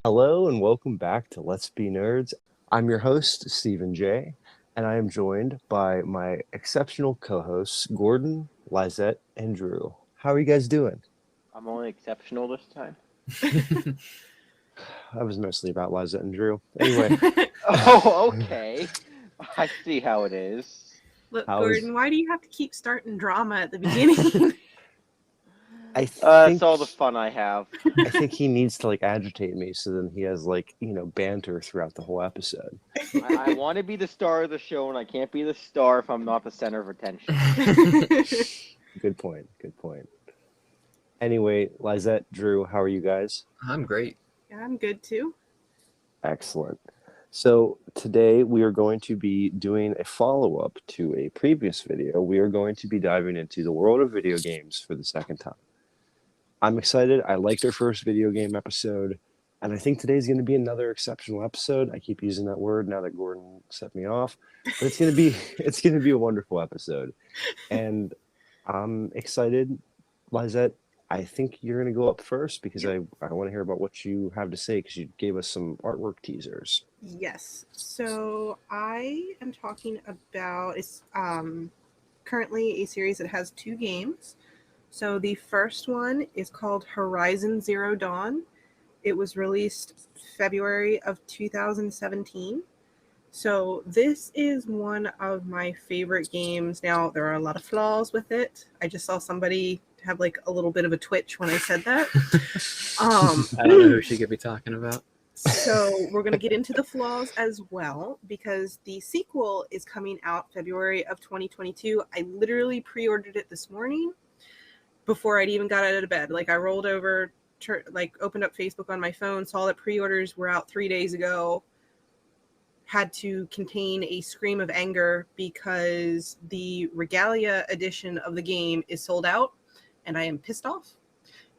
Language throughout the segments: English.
Hello and welcome back to Let's Be Nerds. I'm your host, Stephen J., and I am joined by my exceptional co-hosts, Gordon, Lizette, and Drew. How are you guys doing? I'm only exceptional this time. That was mostly about Lizette and Drew. Anyway. Oh, okay. I see how it is. Look, Gordon, why do you have to keep starting drama at the beginning? That's all the fun I have. I think he needs to agitate me so then he has banter throughout the whole episode. I want to be the star of the show, and I can't be the star if I'm not the center of attention. Good point. Anyway, Lizette, Drew, how are you guys? I'm great. Yeah, I'm good too. Excellent. So today we are going to be doing a follow-up to a previous video. We are going to be diving into the world of video games for the second time. I'm excited. I liked our first video game episode, and I think today's going to be another exceptional episode. I keep using that word now that Gordon set me off, but it's going to be a wonderful episode, and I'm excited. Lizette, I think you're going to go up first because I want to hear about what you have to say because you gave us some artwork teasers. Yes. So I am talking about it's currently a series that has 2 games. So the first one is called Horizon Zero Dawn. It was released February of 2017. So this is one of my favorite games. Now, there are a lot of flaws with it. I just saw somebody have a little bit of a twitch when I said that. I don't know who she could be talking about. So we're going to get into the flaws as well because the sequel is coming out February of 2022. I literally pre-ordered it this morning before I'd even got out of bed. I rolled over, opened up Facebook on my phone, saw that pre-orders were out 3 days ago, had to contain a scream of anger because the Regalia edition of the game is sold out, and I am pissed off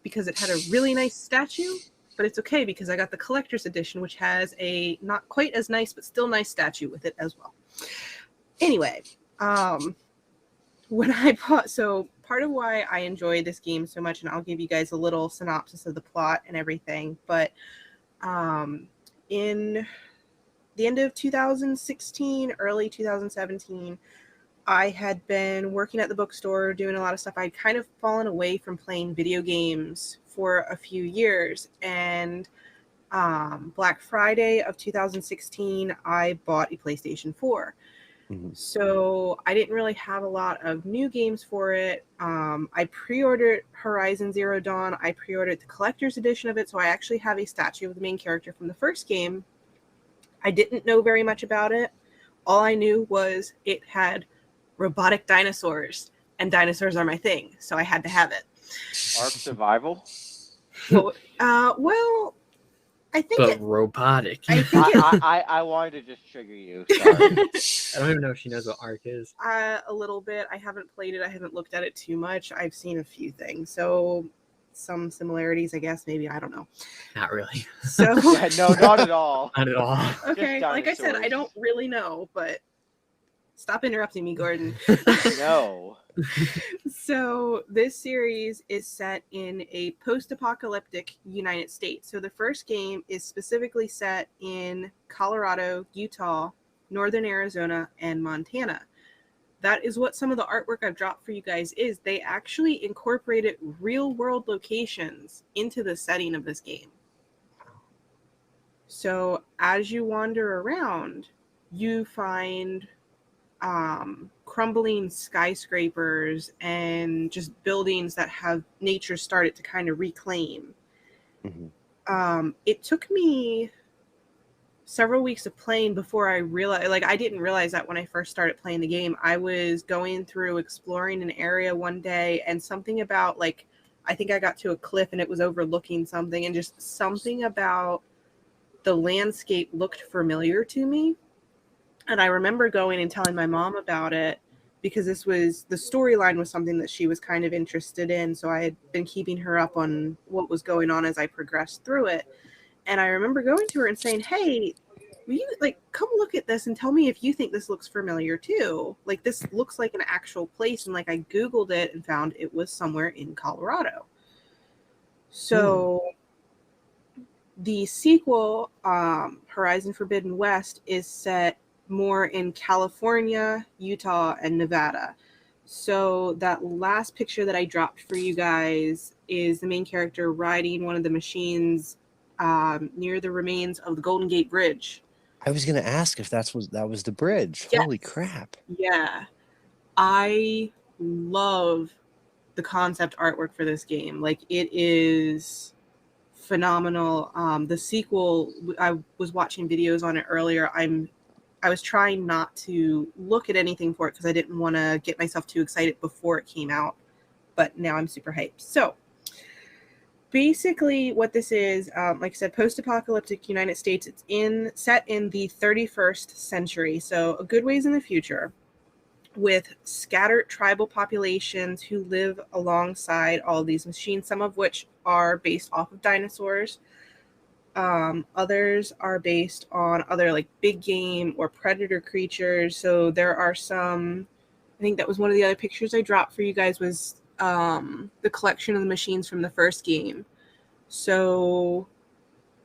because it had a really nice statue, but it's okay because I got the collector's edition, which has a not quite as nice, but still nice statue with it as well. Anyway, when I bought, so part of why I enjoy this game so much, and I'll give you guys a little synopsis of the plot and everything, but in the end of 2016, early 2017, I had been working at the bookstore doing a lot of stuff. I'd kind of fallen away from playing video games for a few years, and Black Friday of 2016, I bought a PlayStation 4. Mm-hmm. So I didn't really have a lot of new games for it. I pre-ordered Horizon Zero Dawn. I pre-ordered the collector's edition of it, so I actually have a statue of the main character from the first game. I didn't know very much about it. All I knew was it had robotic dinosaurs, and dinosaurs are my thing, so I had to have it. Ark Survival? Well, I think but robotic. I wanted to just trigger you. Sorry. I don't even know if she knows what Ark is. A little bit. I haven't played it. I haven't looked at it too much. I've seen a few things. So some similarities, I guess. Maybe. I don't know. Not really. So yeah, no, not at all. Not at all. Okay. Like I said, I don't really know, but stop interrupting me, Gordon. No. So this series is set in a post-apocalyptic United States. So the first game is specifically set in Colorado, Utah, northern Arizona, and Montana. That is what some of the artwork I've dropped for you guys is. They actually incorporated real-world locations into the setting of this game. So as you wander around, you find crumbling skyscrapers and just buildings that have nature started to kind of reclaim. Mm-hmm. It took me several weeks of playing before I realized, I didn't realize that when I first started playing the game. I was going through exploring an area one day, and something about I think I got to a cliff and it was overlooking something, and just something about the landscape looked familiar to me. And I remember going and telling my mom about it because the storyline was something that she was kind of interested in. So I had been keeping her up on what was going on as I progressed through it. And I remember going to her and saying, "Hey, will you come look at this and tell me if you think this looks familiar too? Like, this looks like an actual place." And I Googled it and found it was somewhere in Colorado. So the sequel, Horizon Forbidden West, is set more in California, Utah, and Nevada. So that last picture that I dropped for you guys is the main character riding one of the machines near the remains of the Golden Gate Bridge. I was going to ask if that was the bridge. Yes. Holy crap. Yeah. I love the concept artwork for this game. Like, it is phenomenal. The sequel, I was watching videos on it earlier. I was trying not to look at anything for it because I didn't want to get myself too excited before it came out, but now I'm super hyped. So basically what this is, like I said, post-apocalyptic United States. It's set in the 31st century, so a good ways in the future, with scattered tribal populations who live alongside all these machines, some of which are based off of dinosaurs. Others are based on other big game or predator creatures. So there are some, I think that was one of the other pictures I dropped for you guys, was the collection of the machines from the first game. So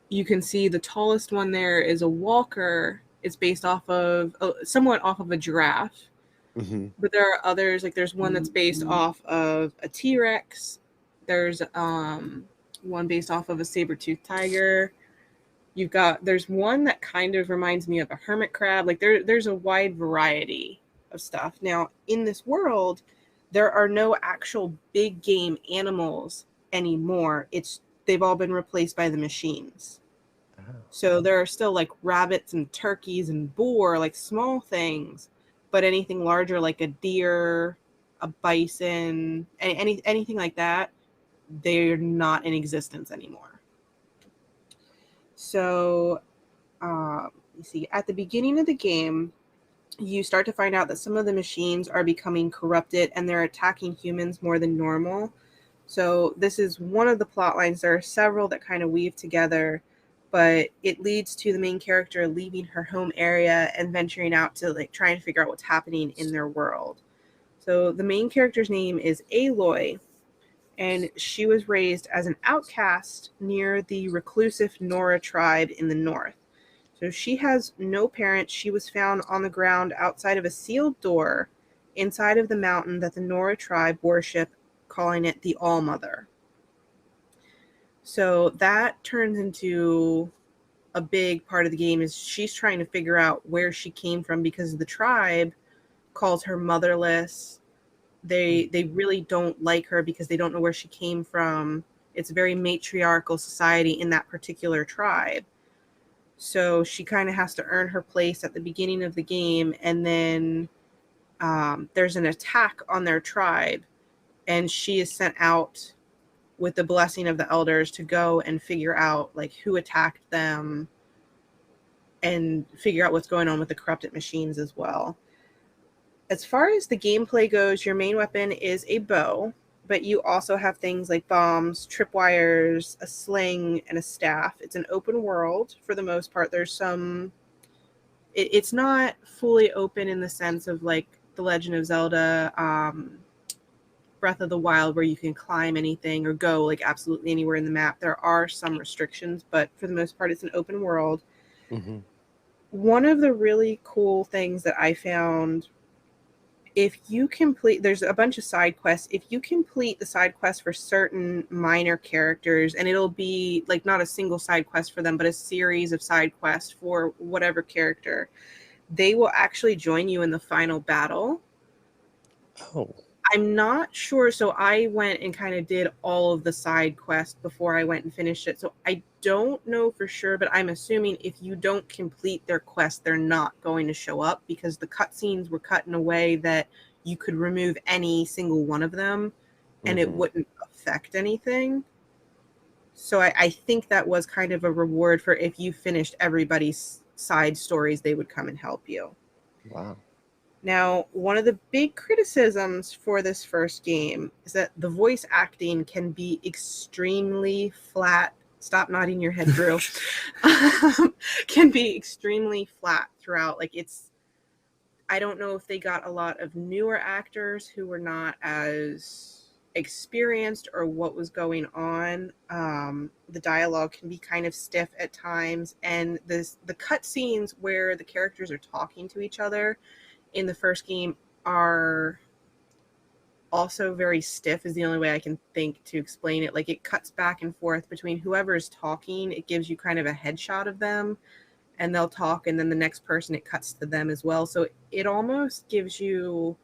you can see the tallest one there is a walker. It's based off of somewhat off of a giraffe. Mm-hmm. But there are others, there's one that's based off of a T-Rex. There's one based off of a saber-toothed tiger. There's one that kind of reminds me of a hermit crab. There's a wide variety of stuff. Now, in this world, there are no actual big game animals anymore. They've all been replaced by the machines. Oh. So there are still rabbits and turkeys and boar, small things, but anything larger like a deer, a bison, anything like that, they're not in existence anymore. So, you see, at the beginning of the game, you start to find out that some of the machines are becoming corrupted and they're attacking humans more than normal. So this is one of the plot lines. There are several that kind of weave together, but it leads to the main character leaving her home area and venturing out to try and figure out what's happening in their world. So the main character's name is Aloy, and she was raised as an outcast near the reclusive Nora tribe in the north. So she has no parents. She was found on the ground outside of a sealed door inside of the mountain that the Nora tribe worship, calling it the All-Mother. So that turns into a big part of the game, is she's trying to figure out where she came from, because the tribe calls her motherless. They really don't like her because they don't know where she came from. It's a very matriarchal society in that particular tribe. So she kind of has to earn her place at the beginning of the game, and then there's an attack on their tribe, and she is sent out with the blessing of the elders to go and figure out who attacked them and figure out what's going on with the corrupted machines as well. As far as the gameplay goes, your main weapon is a bow, but you also have things like bombs, tripwires, a sling, and a staff. It's an open world for the most part. There's some... It's not fully open in the sense of The Legend of Zelda, Breath of the Wild, where you can climb anything or go absolutely anywhere in the map. There are some restrictions, but for the most part, it's an open world. Mm-hmm. One of the really cool things that I found, if you complete, there's a bunch of side quests. If you complete the side quests for certain minor characters, and it'll be not a single side quest for them, but a series of side quests for whatever character, they will actually join you in the final battle. Oh. I'm not sure. So I went and kind of did all of the side quests before I went and finished it. So I don't know for sure, but I'm assuming if you don't complete their quest, they're not going to show up, because the cutscenes were cut in a way that you could remove any single one of them and it wouldn't affect anything. So I think that was kind of a reward for if you finished everybody's side stories, they would come and help you. Wow. Now, one of the big criticisms for this first game is that the voice acting can be extremely flat. Stop nodding your head, Drew. Can be extremely flat throughout. Like I don't know if they got a lot of newer actors who were not as experienced or what was going on. The dialogue can be kind of stiff at times, and the cutscenes where the characters are talking to each other in the first game are also very stiff, is the only way I can think to explain it. Like, it cuts back and forth between whoever's talking. It gives you kind of a headshot of them, and they'll talk, and then the next person, it cuts to them as well. So it almost gives you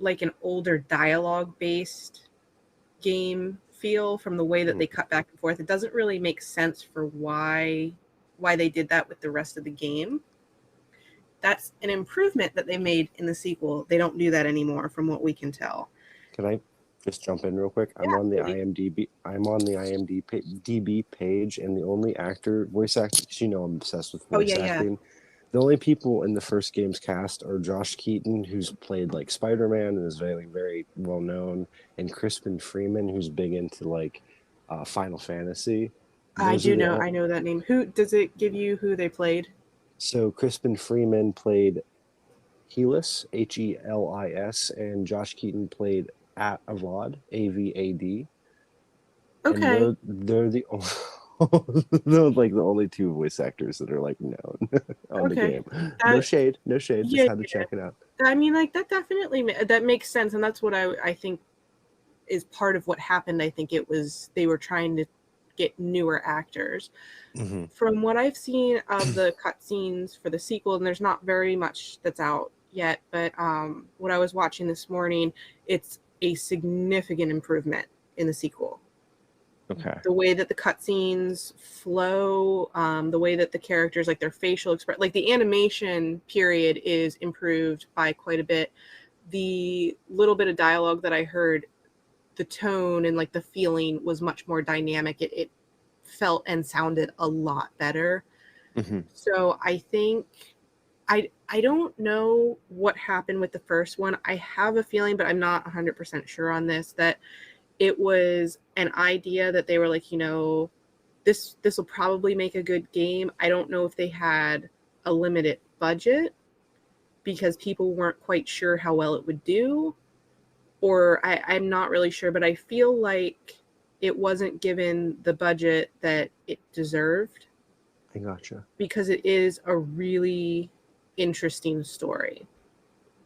like an older dialogue based game feel from the way that they cut back and forth. It doesn't really make sense for why they did that with the rest of the game. That's an improvement that they made in the sequel. They don't do that anymore, from what we can tell. Can I just jump in real quick? I'm on the IMDb. I'm on the IMDb page, and the only voice actor, because I'm obsessed with voice acting. The only people in the first game's cast are Josh Keaton, who's played like Spider-Man and is very, very well known, and Crispin Freeman, who's big into like Final Fantasy. I know that name. Who does it give you who they played? So Crispin Freeman played Helis, Helis, and Josh Keaton played Avad, Avad. Okay. And they're the they're like the only two voice actors that are like known on the game. No shade. Just had to check it out. I mean, like, that definitely that makes sense, and that's what I think is part of what happened. I think it was they were trying to get newer actors. Mm-hmm. From what I've seen of the cutscenes for the sequel, and there's not very much that's out yet, but what I was watching this morning, it's a significant improvement in the sequel. Okay. The way that the cutscenes flow, the way that the characters, like their facial expression, like the animation period is improved by quite a bit. The little bit of dialogue that I heard, the tone and like the feeling was much more dynamic. It felt and sounded a lot better. Mm-hmm. So I think I don't know what happened with the first one. I have a feeling, but I'm not 100% sure on this, that it was an idea that they were like, this will probably make a good game. I don't know if they had a limited budget because people weren't quite sure how well it would do, or I'm not really sure, but I feel like it wasn't given the budget that it deserved. I gotcha. Because it is a really interesting story.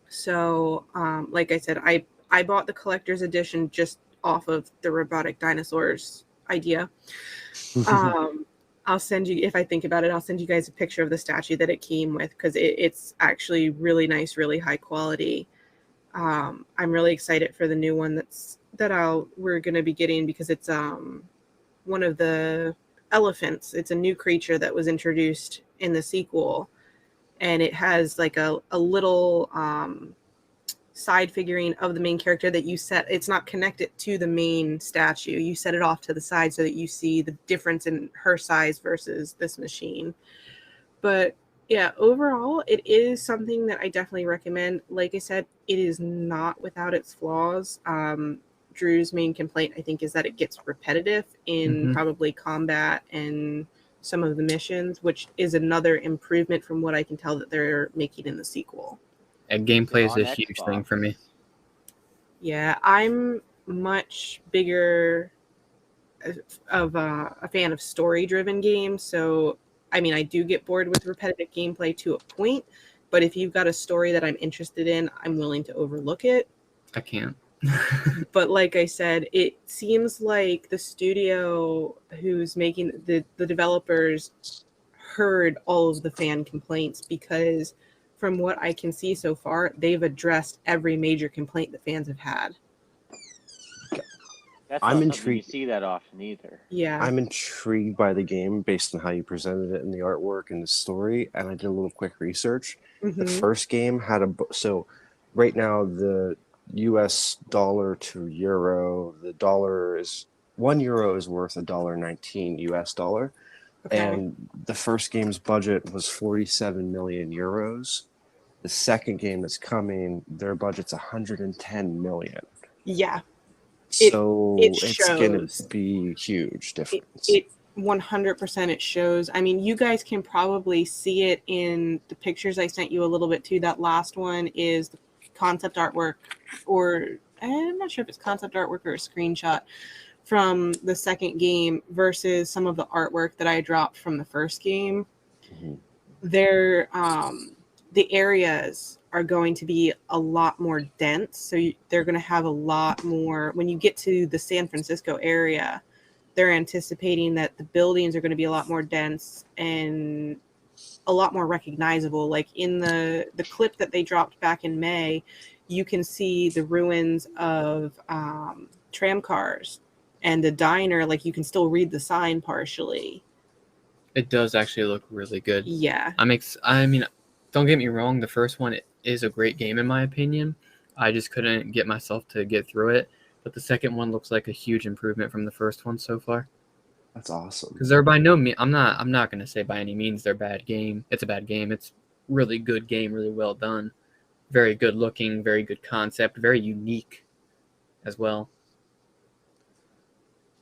So, like I said, I bought the collector's edition just off of the robotic dinosaurs idea. I'll send you, if I think about it, I'll send you guys a picture of the statue that it came with, because it's actually really nice, really high quality. I'm really excited for the new one we're going to be getting, because it's one of the elephants. It's a new creature that was introduced in the sequel, and it has like a little side figurine of the main character that you set. It's not connected to the main statue. You set it off to the side so that you see the difference in her size versus this machine. But yeah, overall, it is something that I definitely recommend. Like I said, it is not without its flaws. Drew's main complaint, I think, is that it gets repetitive in probably combat and some of the missions, which is another improvement from what I can tell that they're making in the sequel. And gameplay is a huge thing for me. Yeah, I'm much bigger of a fan of story-driven games, so I mean, I do get bored with repetitive gameplay to a point, but if you've got a story that I'm interested in, I'm willing to overlook it. I can't. But like I said, it seems like the studio who's making the developers heard all of the fan complaints, because from what I can see so far, they've addressed every major complaint that fans have had. That's I'm not intrigued. You see that often either. Yeah. I'm intrigued by the game based on how you presented it in the artwork and the story, and I did a little quick research. Mm-hmm. The first game had so right now the US dollar to euro, the dollar is €1 is worth $1.19 US dollar, Okay. and the first game's budget was 47 million euros. The second game that's coming, their budget's 110 million. Yeah. So it it's gonna shows. be huge difference. It 100% it shows. I mean, you guys can probably see it in the pictures I sent you a little bit too. That last one is the concept artwork, or I'm not sure if it's concept artwork or a screenshot from the second game versus some of the artwork that I dropped from the first game. Mhm. The areas are going to be a lot more dense. So they're going to have a lot more, when you get to the San Francisco area, they're anticipating that the buildings are going to be a lot more dense and a lot more recognizable. Like in the clip that they dropped back in May, you can see the ruins of tram cars and the diner. Like you can still read the sign partially. It does actually look really good. Yeah. I mean, don't get me wrong. The first one is a great game in my opinion. I just couldn't get myself to get through it. But the second one looks like a huge improvement from the first one so far. That's awesome. Because they're by no means, I'm not gonna say by any means they're a bad game. It's a bad game. It's really good game, really well done, very good looking, very good concept, very unique as well.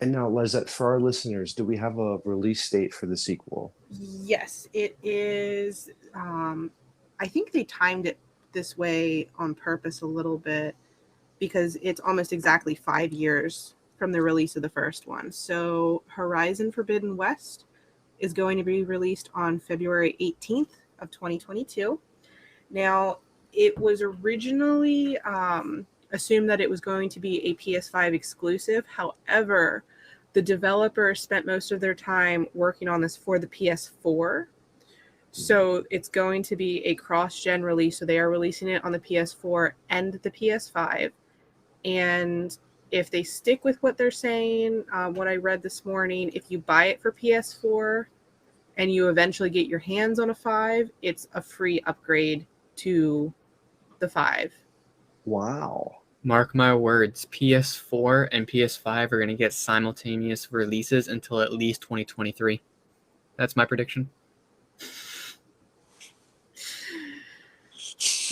And now, Lizette, for our listeners, do we have a release date for the sequel? Yes, it is. I think they timed it this way on purpose a little bit because it's almost exactly 5 years from the release of the first one. So Horizon Forbidden West is going to be released on February 18th of 2022. Now, it was originally assumed that it was going to be a PS5 exclusive. However, the developer spent most of their time working on this for the PS4. So it's going to be a cross-gen release. So they are releasing it on the PS4 and the PS5. And if they stick with what they're saying, what I read this morning, if you buy it for PS4 and you eventually get your hands on a 5, it's a free upgrade to the 5. Wow. Mark my words, PS4 and PS5 are going to get simultaneous releases until at least 2023. That's my prediction.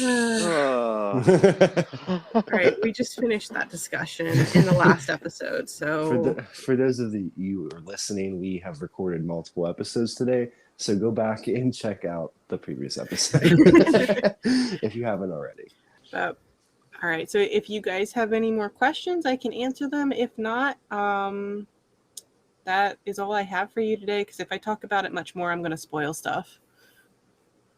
All right, we just finished that discussion in the last episode. So For those of you who are listening, we have recorded multiple episodes today. So go back and check out the previous episode if you haven't already. All right, so if you guys have any more questions, I can answer them. If not, that is all I have for you today, because if I talk about it much more, I'm going to spoil stuff.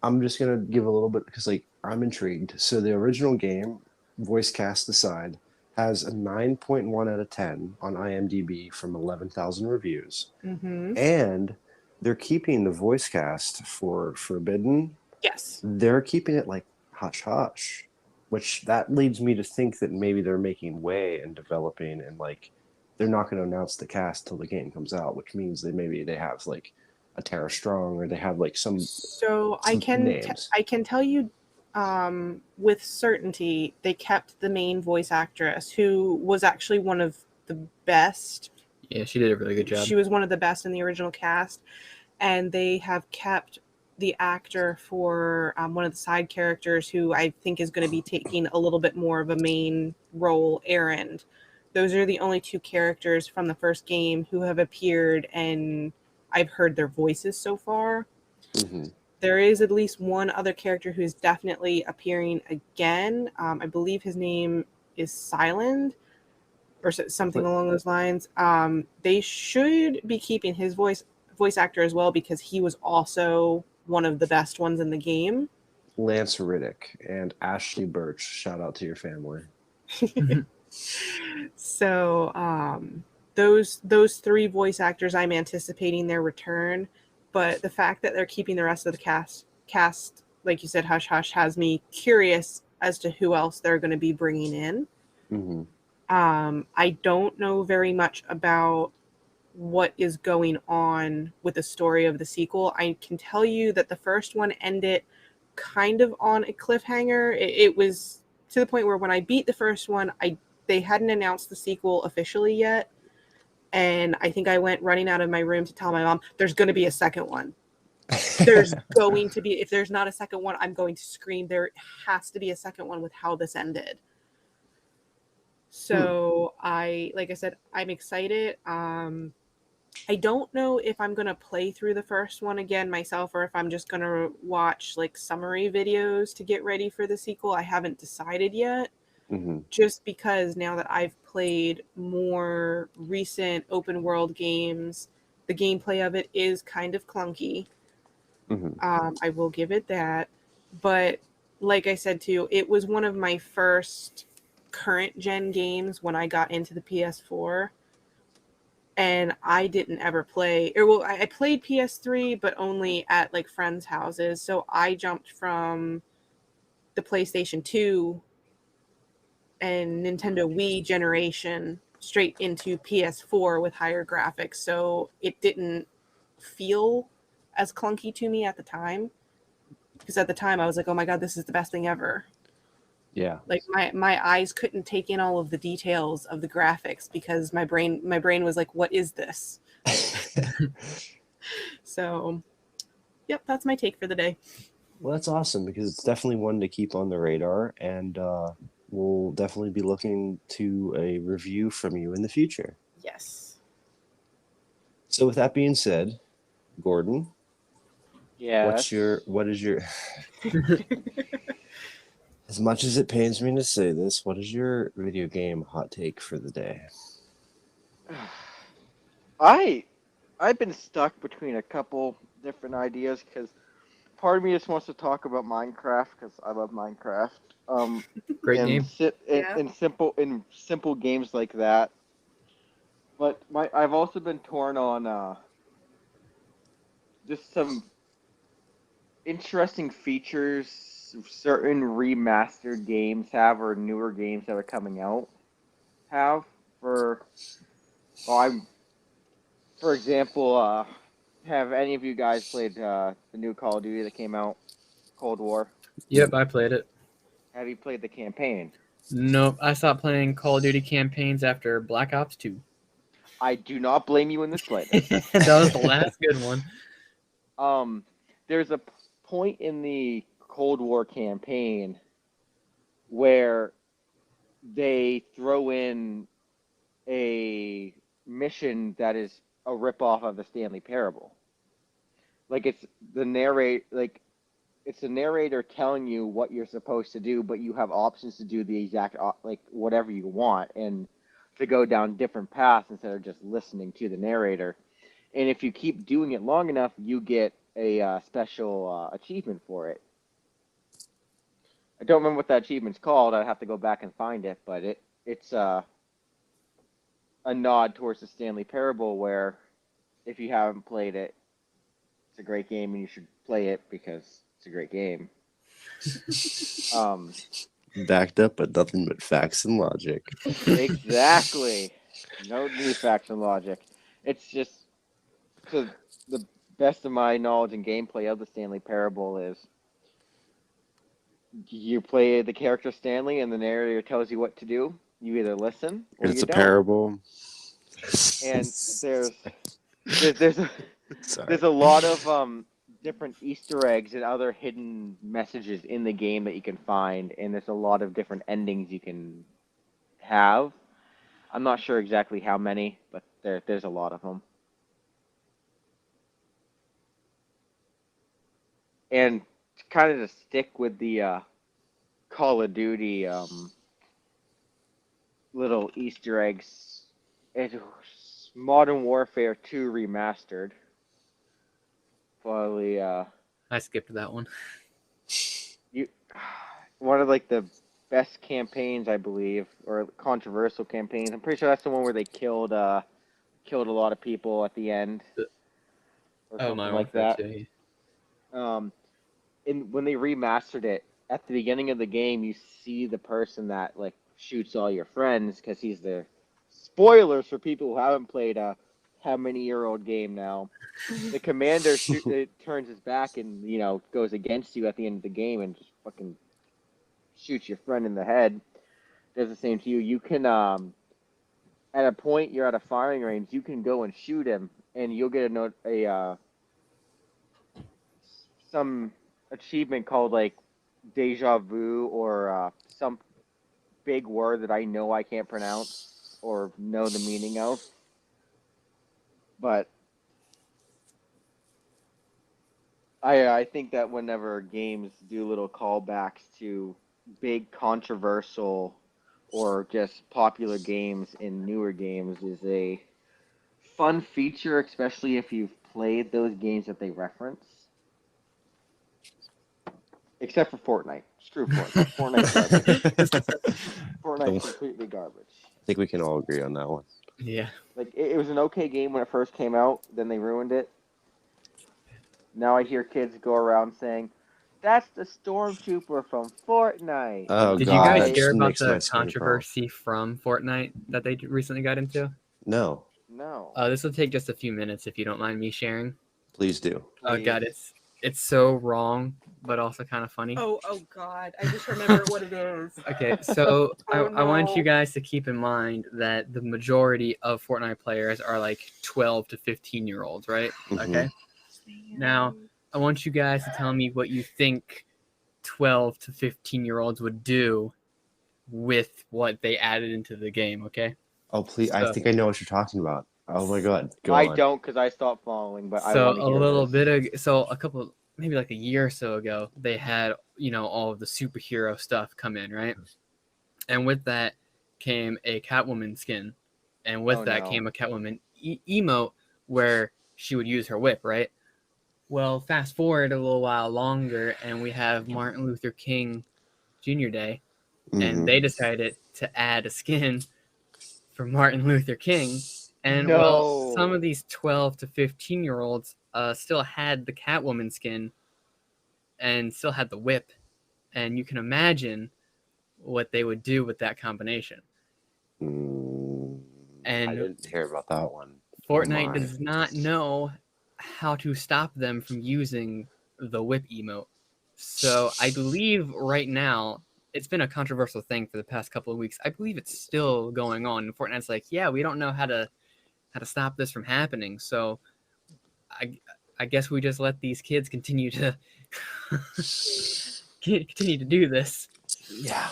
I'm just going to give a little bit because I'm intrigued. So the original game, voice cast aside, has a 9.1 out of 10 on IMDb from 11,000 reviews. Mm-hmm. And they're keeping the voice cast for Forbidden. Yes. They're keeping it like hush-hush, which that leads me to think that maybe they're making way and developing, and they're not going to announce the cast till the game comes out, which means that maybe they have a Tara Strong, or they have some. So some I can tell you with certainty they kept the main voice actress, who was actually one of the best. Yeah, she did a really good job. She was one of the best in the original cast, and they have kept the actor for one of the side characters, who I think is going to be taking a little bit more of a main role, Erend. Those are the only two characters from the first game who have appeared, and I've heard their voices so far. Mm-hmm. There is at least one other character who is definitely appearing again. I believe his name is Silent, or something along those lines. They should be keeping his voice actor as well, because he was also one of the best ones in the game. Lance Riddick and Ashley Birch. Shout out to your family. So those three voice actors, I'm anticipating their return, but the fact that they're keeping the rest of the cast, like you said, hush hush, has me curious as to who else they're going to be bringing in. Mm-hmm. I don't know very much about what is going on with the story of the sequel. I can tell you that the first one ended kind of on a cliffhanger. It was to the point where when I beat the first one, they hadn't announced the sequel officially yet, And I think I went running out of my room to tell my mom, there's going to be a second one. There's going to be, if there's not a second one, I'm going to scream. There has to be a second one with how this ended. So like I said, I'm excited. I don't know if I'm going to play through the first one again myself or if I'm just going to watch like summary videos to get ready for the sequel. I haven't decided yet. Mm-hmm. Just because now that I've played more recent open world games, the gameplay of it is kind of clunky. Mm-hmm. I will give it that. But like I said too, it was one of my first current gen games when I got into the PS4. And I didn't ever play, or well, I played PS3, but only at like friends' houses. So I jumped from the PlayStation 2 and Nintendo Wii generation straight into PS4 with higher graphics. So it didn't feel as clunky to me at the time. Because at the time I was like, oh my God, this is the best thing ever. Yeah. Like my eyes couldn't take in all of the details of the graphics because my brain was like, what is this? So, yep, that's my take for the day. Well, that's awesome because it's definitely one to keep on the radar, and we'll definitely be looking to a review from you in the future. Yes. So, with that being said, Gordon, Yeah. what is your as much as it pains me to say this, what is your video game hot take for the day? I've been stuck between a couple different ideas because part of me just wants to talk about Minecraft because I love Minecraft. Great game. Yeah. In simple games like that. But I've also been torn on just some interesting features certain remastered games have or newer games that are coming out have for well, for example, have any of you guys played the new Call of Duty that came out, Cold War? Yep, I played it. Have you played the campaign? Nope, I stopped playing Call of Duty campaigns after Black Ops 2. I do not blame you in the slightest. That was the last good one. There's a point in the Cold War campaign where they throw in a mission that is a ripoff of the Stanley Parable. Like it's the narrator telling you what you're supposed to do, but you have options to do the exact like whatever you want and to go down different paths instead of just listening to the narrator. And if you keep doing it long enough, you get a special achievement for it. I don't remember what that achievement's called. I'd have to go back and find it, but it's a nod towards the Stanley Parable, where if you haven't played it, it's a great game and you should play it because it's a great game. Backed up by nothing but facts and logic. Exactly. No new facts and logic. It's just to the best of my knowledge and gameplay of the Stanley Parable is you play the character Stanley and the narrator tells you what to do. You either listen or It's you a don't. parable. And there's Sorry. a lot of different Easter eggs and other hidden messages in the game that you can find, and there's a lot of different endings you can have. I'm not sure exactly how many, but there's a lot of them. And to kind of to stick with the Call of Duty little Easter eggs, it was Modern Warfare 2 Remastered. Probably I skipped that one. you one of like the best campaigns, I believe, or controversial campaigns. I'm pretty sure that's the one where they killed a lot of people at the end, or Oh, something Modern like Warfare that. 2. And when they remastered it at the beginning of the game, you see the person that like shoots all your friends because he's the spoilers for people who haven't played a how many year old game now. The commander turns his back and goes against you at the end of the game and just fucking shoots your friend in the head. Does the same to you. You can at a point you're at a firing range, you can go and shoot him, and you'll get some achievement called like deja vu or some big word that I know I can't pronounce or know the meaning of. But I think that whenever games do little callbacks to big controversial or just popular games in newer games is a fun feature, especially if you've played those games that they reference. Except for Fortnite. Screw Fortnite. Fortnite's garbage. Fortnite's completely garbage. I think we can all agree on that one. Yeah. Like it was an okay game when it first came out, then they ruined it. Now I hear kids go around saying, "That's the stormtrooper from Fortnite." Oh Did God, you that guys just hear about makes my the skin crawl. controversy from Fortnite that they recently got into? No, No. This will take just a few minutes if you don't mind me sharing. please do. Oh Please. God, it's so wrong, but also kind of funny. Oh God! I just remember what it is. Okay, so Oh, I want no. you guys to keep in mind that the majority of Fortnite players are like 12 to 15-year-olds, right? Mhm. Okay. Now, I want you guys to tell me what you think 12 to 15-year-olds would do with what they added into the game, okay? Oh please, I So- think I know what you're talking about. Oh my God, go I on. don't because I stopped following, but I So want to a hear little this. bit of a couple, maybe like a year or so ago, they had all of the superhero stuff come in, right? And with that came a Catwoman skin, and with Oh, that no. came a Catwoman emote where she would use her whip, right? Well, fast forward a little while longer, and we have Martin Luther King Jr. Day, and Mhm. they decided to add a skin for Martin Luther King. And No. well, some of these 12 to 15-year-olds still had the Catwoman skin and still had the whip. And you can imagine what they would do with that combination. Mm, I And didn't hear about that one. Fortnite my. does not know how to stop them from using the whip emote. So I believe right now it's been a controversial thing for the past couple of weeks. I believe it's still going on. And Fortnite's like, yeah, we don't know how to stop this from happening. So I guess we just let these kids continue to do this. Yeah.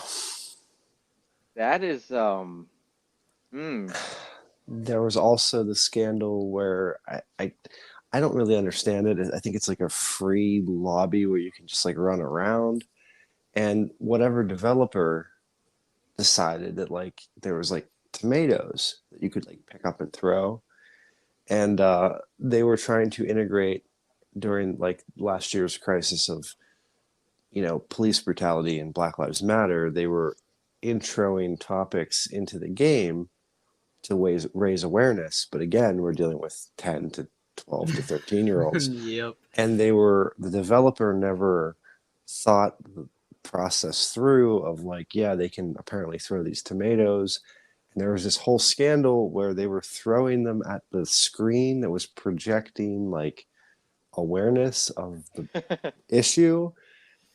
That is There was also the scandal where I don't really understand it. I think it's like a free lobby where you can just like run around, and whatever developer decided that like there was like tomatoes that you could like pick up and throw, and they were trying to integrate during like last year's crisis of police brutality and Black Lives Matter. They were introing topics into the game to raise awareness, but again we're dealing with 10 to 12 to 13-year-olds. Yep. And the developer never thought the process through of like, yeah, they can apparently throw these tomatoes. And there was this whole scandal where they were throwing them at the screen that was projecting like awareness of the issue,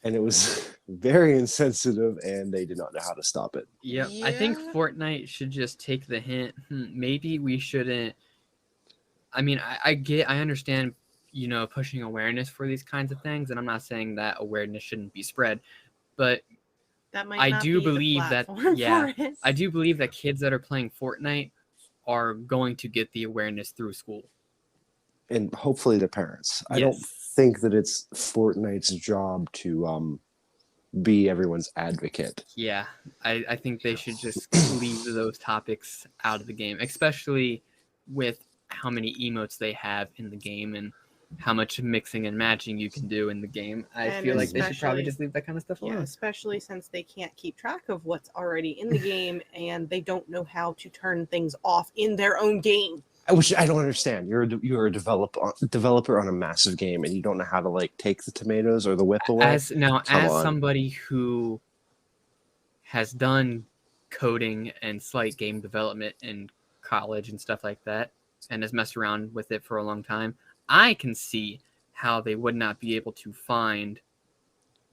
and it was very insensitive, and they did not know how to stop it. Yep. I think Yeah. Fortnite should just take the hint. Maybe we shouldn't. I mean, I understand, pushing awareness for these kinds of things, and I'm not saying that awareness shouldn't be spread, but That might I not do be the believe that, platform yeah, for it. I do believe that kids that are playing Fortnite are going to get the awareness through school. And hopefully the parents. I don't Yes. think that it's Fortnite's job to be everyone's advocate. Yeah, I think they should just leave those topics out of the game, especially with how many emotes they have in the game and how much mixing and matching you can do in the game. I And feel like they should probably especially- just leave that kind of stuff Yeah, alone. especially since they can't keep track of what's already in the game and they don't know how to turn things off in their own game. Which I don't understand. You're a developer on a massive game, and you don't know how to like take the tomatoes or the whip away. As Come on. somebody who has done coding and slight game development in college and stuff like that, and has messed around with it for a long time, I can see how they would not be able to find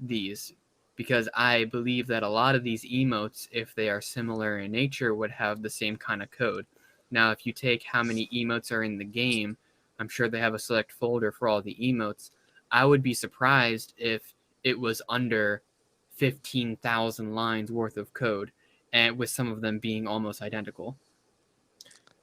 these, because I believe that a lot of these emotes, if they are similar in nature, would have the same kind of code. Now, if you take how many emotes are in the game, I'm sure they have a select folder for all the emotes. I would be surprised if it was under 15,000 lines worth of code, and with some of them being almost identical.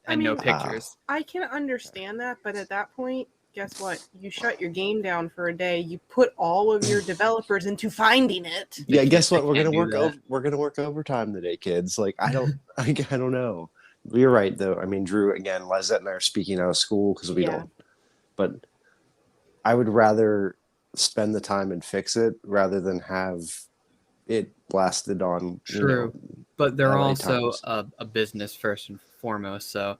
I And no mean, pictures. I can understand that, but at that point, guess what? You shut your game down for a day. You put all of your developers into finding it. Yeah, guess They what? We're can't gonna do work that. we're gonna work overtime today, kids. Like I don't I don't know. You're right though. I mean, Drew, again, Lizette and I are speaking out of school because we Yeah. don't. But I would rather spend the time and fix it rather than have it blasted on. True. But they're LA also Times. a business first and foremost, so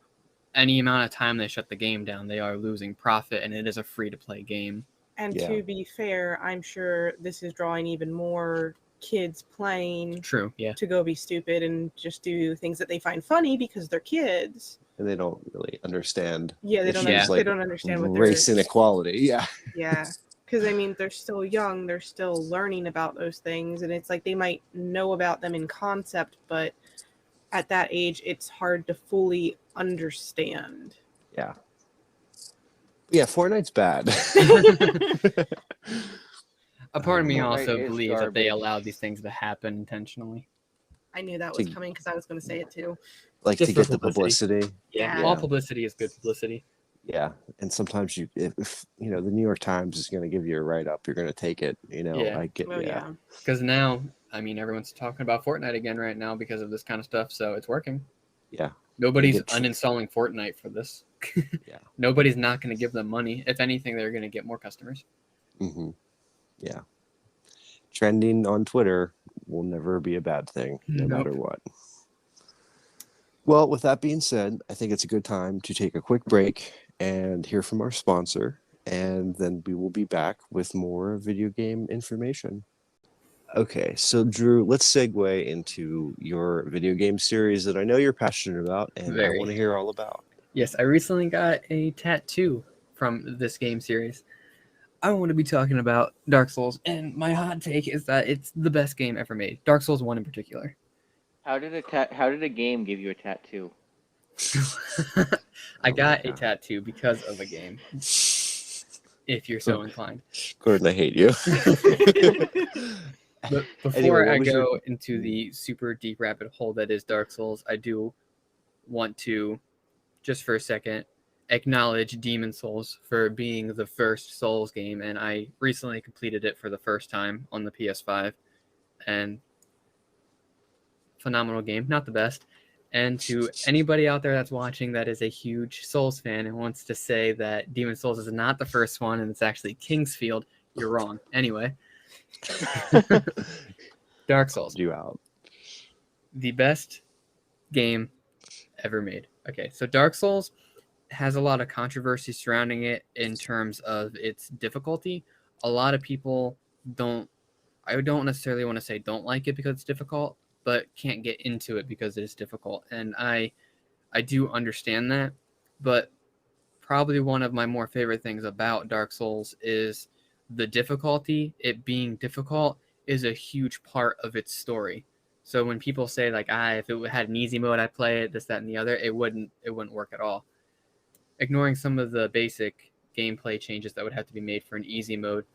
any amount of time they shut the game down, they are losing profit, and it is a free-to-play game. And Yeah. to be fair, I'm sure this is drawing even more kids playing True, yeah. to go be stupid and just do things that they find funny because they're kids. And they don't really understand. Yeah, they don't. Yeah. They don't understand what race they're. inequality. Yeah. Yeah, because I mean, they're still young. They're still learning about those things, and it's like they might know about them in concept, but at that age, it's hard to fully understand. Yeah. Yeah, Fortnite's bad. A part of me Fortnite also is believes that they garbage. allowed these things to happen intentionally. I knew that was coming because I was going to say it too. Like Just to for get the publicity. Yeah, Yeah. all publicity is good publicity. Yeah, and sometimes if the New York Times is going to give you a write up, you're going to take it. Yeah. I get. Well, yeah. Because now, I mean, everyone's talking about Fortnite again right now because of this kind of stuff, so it's working. Yeah. Nobody's get tr- uninstalling Fortnite for this. Yeah. Nobody's not going to give them money. If anything, they're going to get more customers. Mm-hmm. Yeah. Trending on Twitter will never be a bad thing, no Nope. matter what. Well, with that being said, I think it's a good time to take a quick break and hear from our sponsor, and then we will be back with more video game information. Okay, so Drew, let's segue into your video game series that I know you're passionate about, and I Very. want to hear all about. Yes, I recently got a tattoo from this game series. I want to be talking about Dark Souls, and my hot take is that it's the best game ever made. Dark Souls 1 in particular. How did a game give you a tattoo? I Oh got my a God. tattoo because of a game, if you're so inclined. Gordon, I hate you. But before Anyway, what I was go your- into the super deep rabbit hole that is Dark Souls, I do want to, just for a second, acknowledge Demon Souls for being the first Souls game, and I recently completed it for the first time on the PS5, and phenomenal game, not the best. And to anybody out there that's watching that is a huge Souls fan and wants to say that Demon Souls is not the first one and it's actually Kingsfield, you're wrong. Anyway, Dark Souls, you out. the best game ever made. Okay, so Dark Souls has a lot of controversy surrounding it in terms of its difficulty. A lot of people I don't necessarily want to say don't like it because it's difficult, but can't get into it because it is difficult. And I do understand that, but probably one of my more favorite things about Dark Souls is the difficulty. It being difficult is a huge part of its story. So when people say like, if it had an easy mode, I'd play it, this, that, and the other, it wouldn't work at all. Ignoring some of the basic gameplay changes that would have to be made for an easy mode,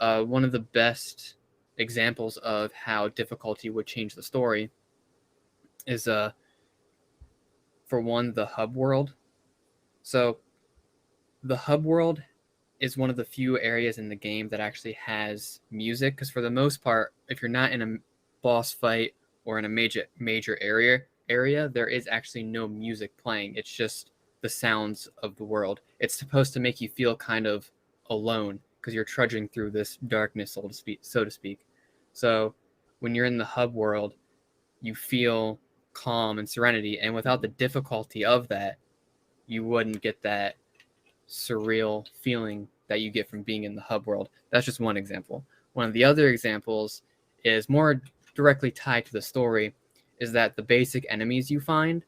one of the best examples of how difficulty would change the story is for one, the hub world. So the hub world is one of the few areas in the game that actually has music, because for the most part, if you're not in a boss fight or in a major area, there is actually no music playing. It's just the sounds of the world. It's supposed to make you feel kind of alone because you're trudging through this darkness, so to speak. So when you're in the hub world, you feel calm and serenity, and without the difficulty of that, you wouldn't get that surreal feeling that you get from being in the hub world. That's just one example. One of the other examples is more directly tied to the story, is that the basic enemies you find,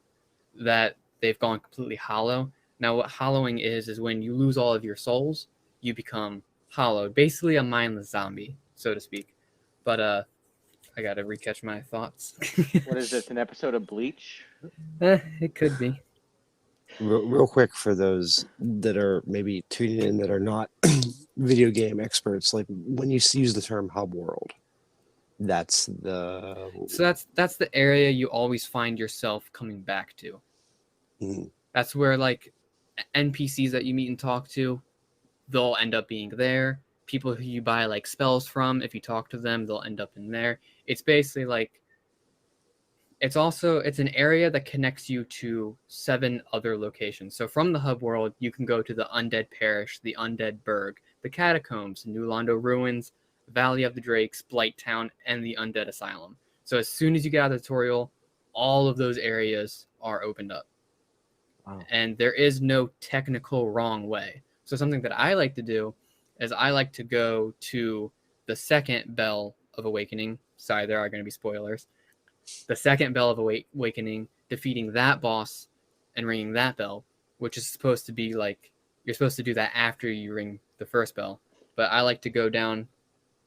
that they've gone completely hollow. Now what hollowing is when you lose all of your souls, you become hollowed, basically a mindless zombie, so to speak. But I gotta recatch my thoughts. What is this? An episode of Bleach? It could be. Real quick for those that are maybe tuning in that are not video game experts, like when you use the term hub world, that's the So that's the area you always find yourself coming back to. Mhm. That's where like NPCs that you meet and talk to, they'll end up being there. People who you buy like spells from, if you talk to them, they'll end up in there. It's basically like it's an area that connects you to 7 other locations. So from the hub world, you can go to the Undead Parish, the Undead Burg, the Catacombs, New Londo Ruins, Valley of the Drakes, Blighttown, and the Undead Asylum. So as soon as you get out of the tutorial, all of those areas are opened up. Wow. And there is no technical wrong way. So something that I like to do is I like to go to the second Bell of Awakening. Sorry, there are going to be spoilers. The second Bell of Awakening, defeating that boss and ringing that bell, which is supposed to be like you're supposed to do that after you ring the first bell. But I like to go down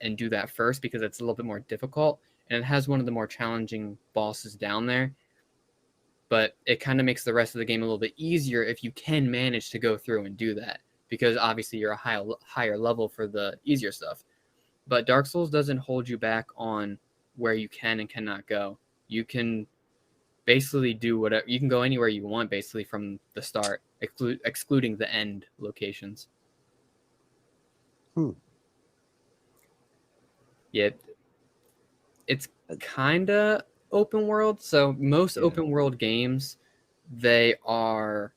and do that first because it's a little bit more difficult and it has one of the more challenging bosses down there. But it kind of makes the rest of the game a little bit easier if you can manage to go through and do that, because obviously you're a higher level for the easier stuff. But Dark Souls doesn't hold you back on where you can and cannot go. You can basically do whatever. You can go anywhere you want basically from the start, excluding the end locations. Hmm. Yeah, it's kind of open world. So most Yeah. open world games, they are.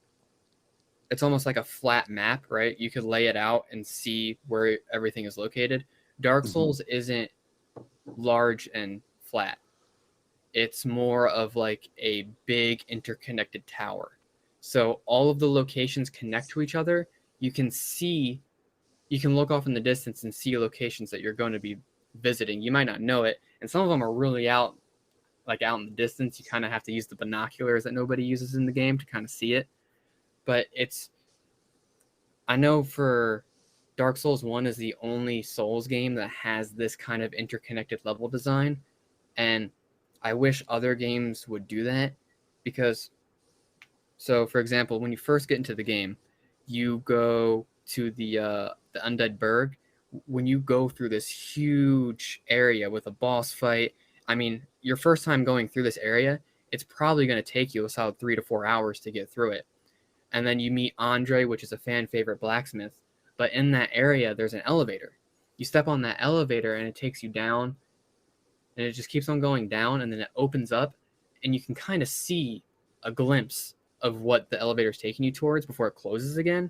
It's almost like a flat map, right? You could lay it out and see where everything is located. Dark Mhm. Souls isn't large and flat. It's more of like a big interconnected tower. So all of the locations connect to each other. You can look off in the distance and see locations that you're going to be visiting. You might not know it, and some of them are really out in the distance. You kind of have to use the binoculars that nobody uses in the game to kind of see it. But I know for Dark Souls 1 is the only Souls game that has this kind of interconnected level design, and I wish other games would do that because, so for example, when you first get into the game, you go to the Undead Burg. When you go through this huge area with a boss fight, I mean, your first time going through this area, it's probably going to take you a solid 3 to 4 hours to get through it. And then you meet Andre, which is a fan favorite blacksmith. But in that area, there's an elevator. You step on that elevator and it takes you down, and it just keeps on going down, and then it opens up, and you can kind of see a glimpse of what the elevator is taking you towards before it closes again.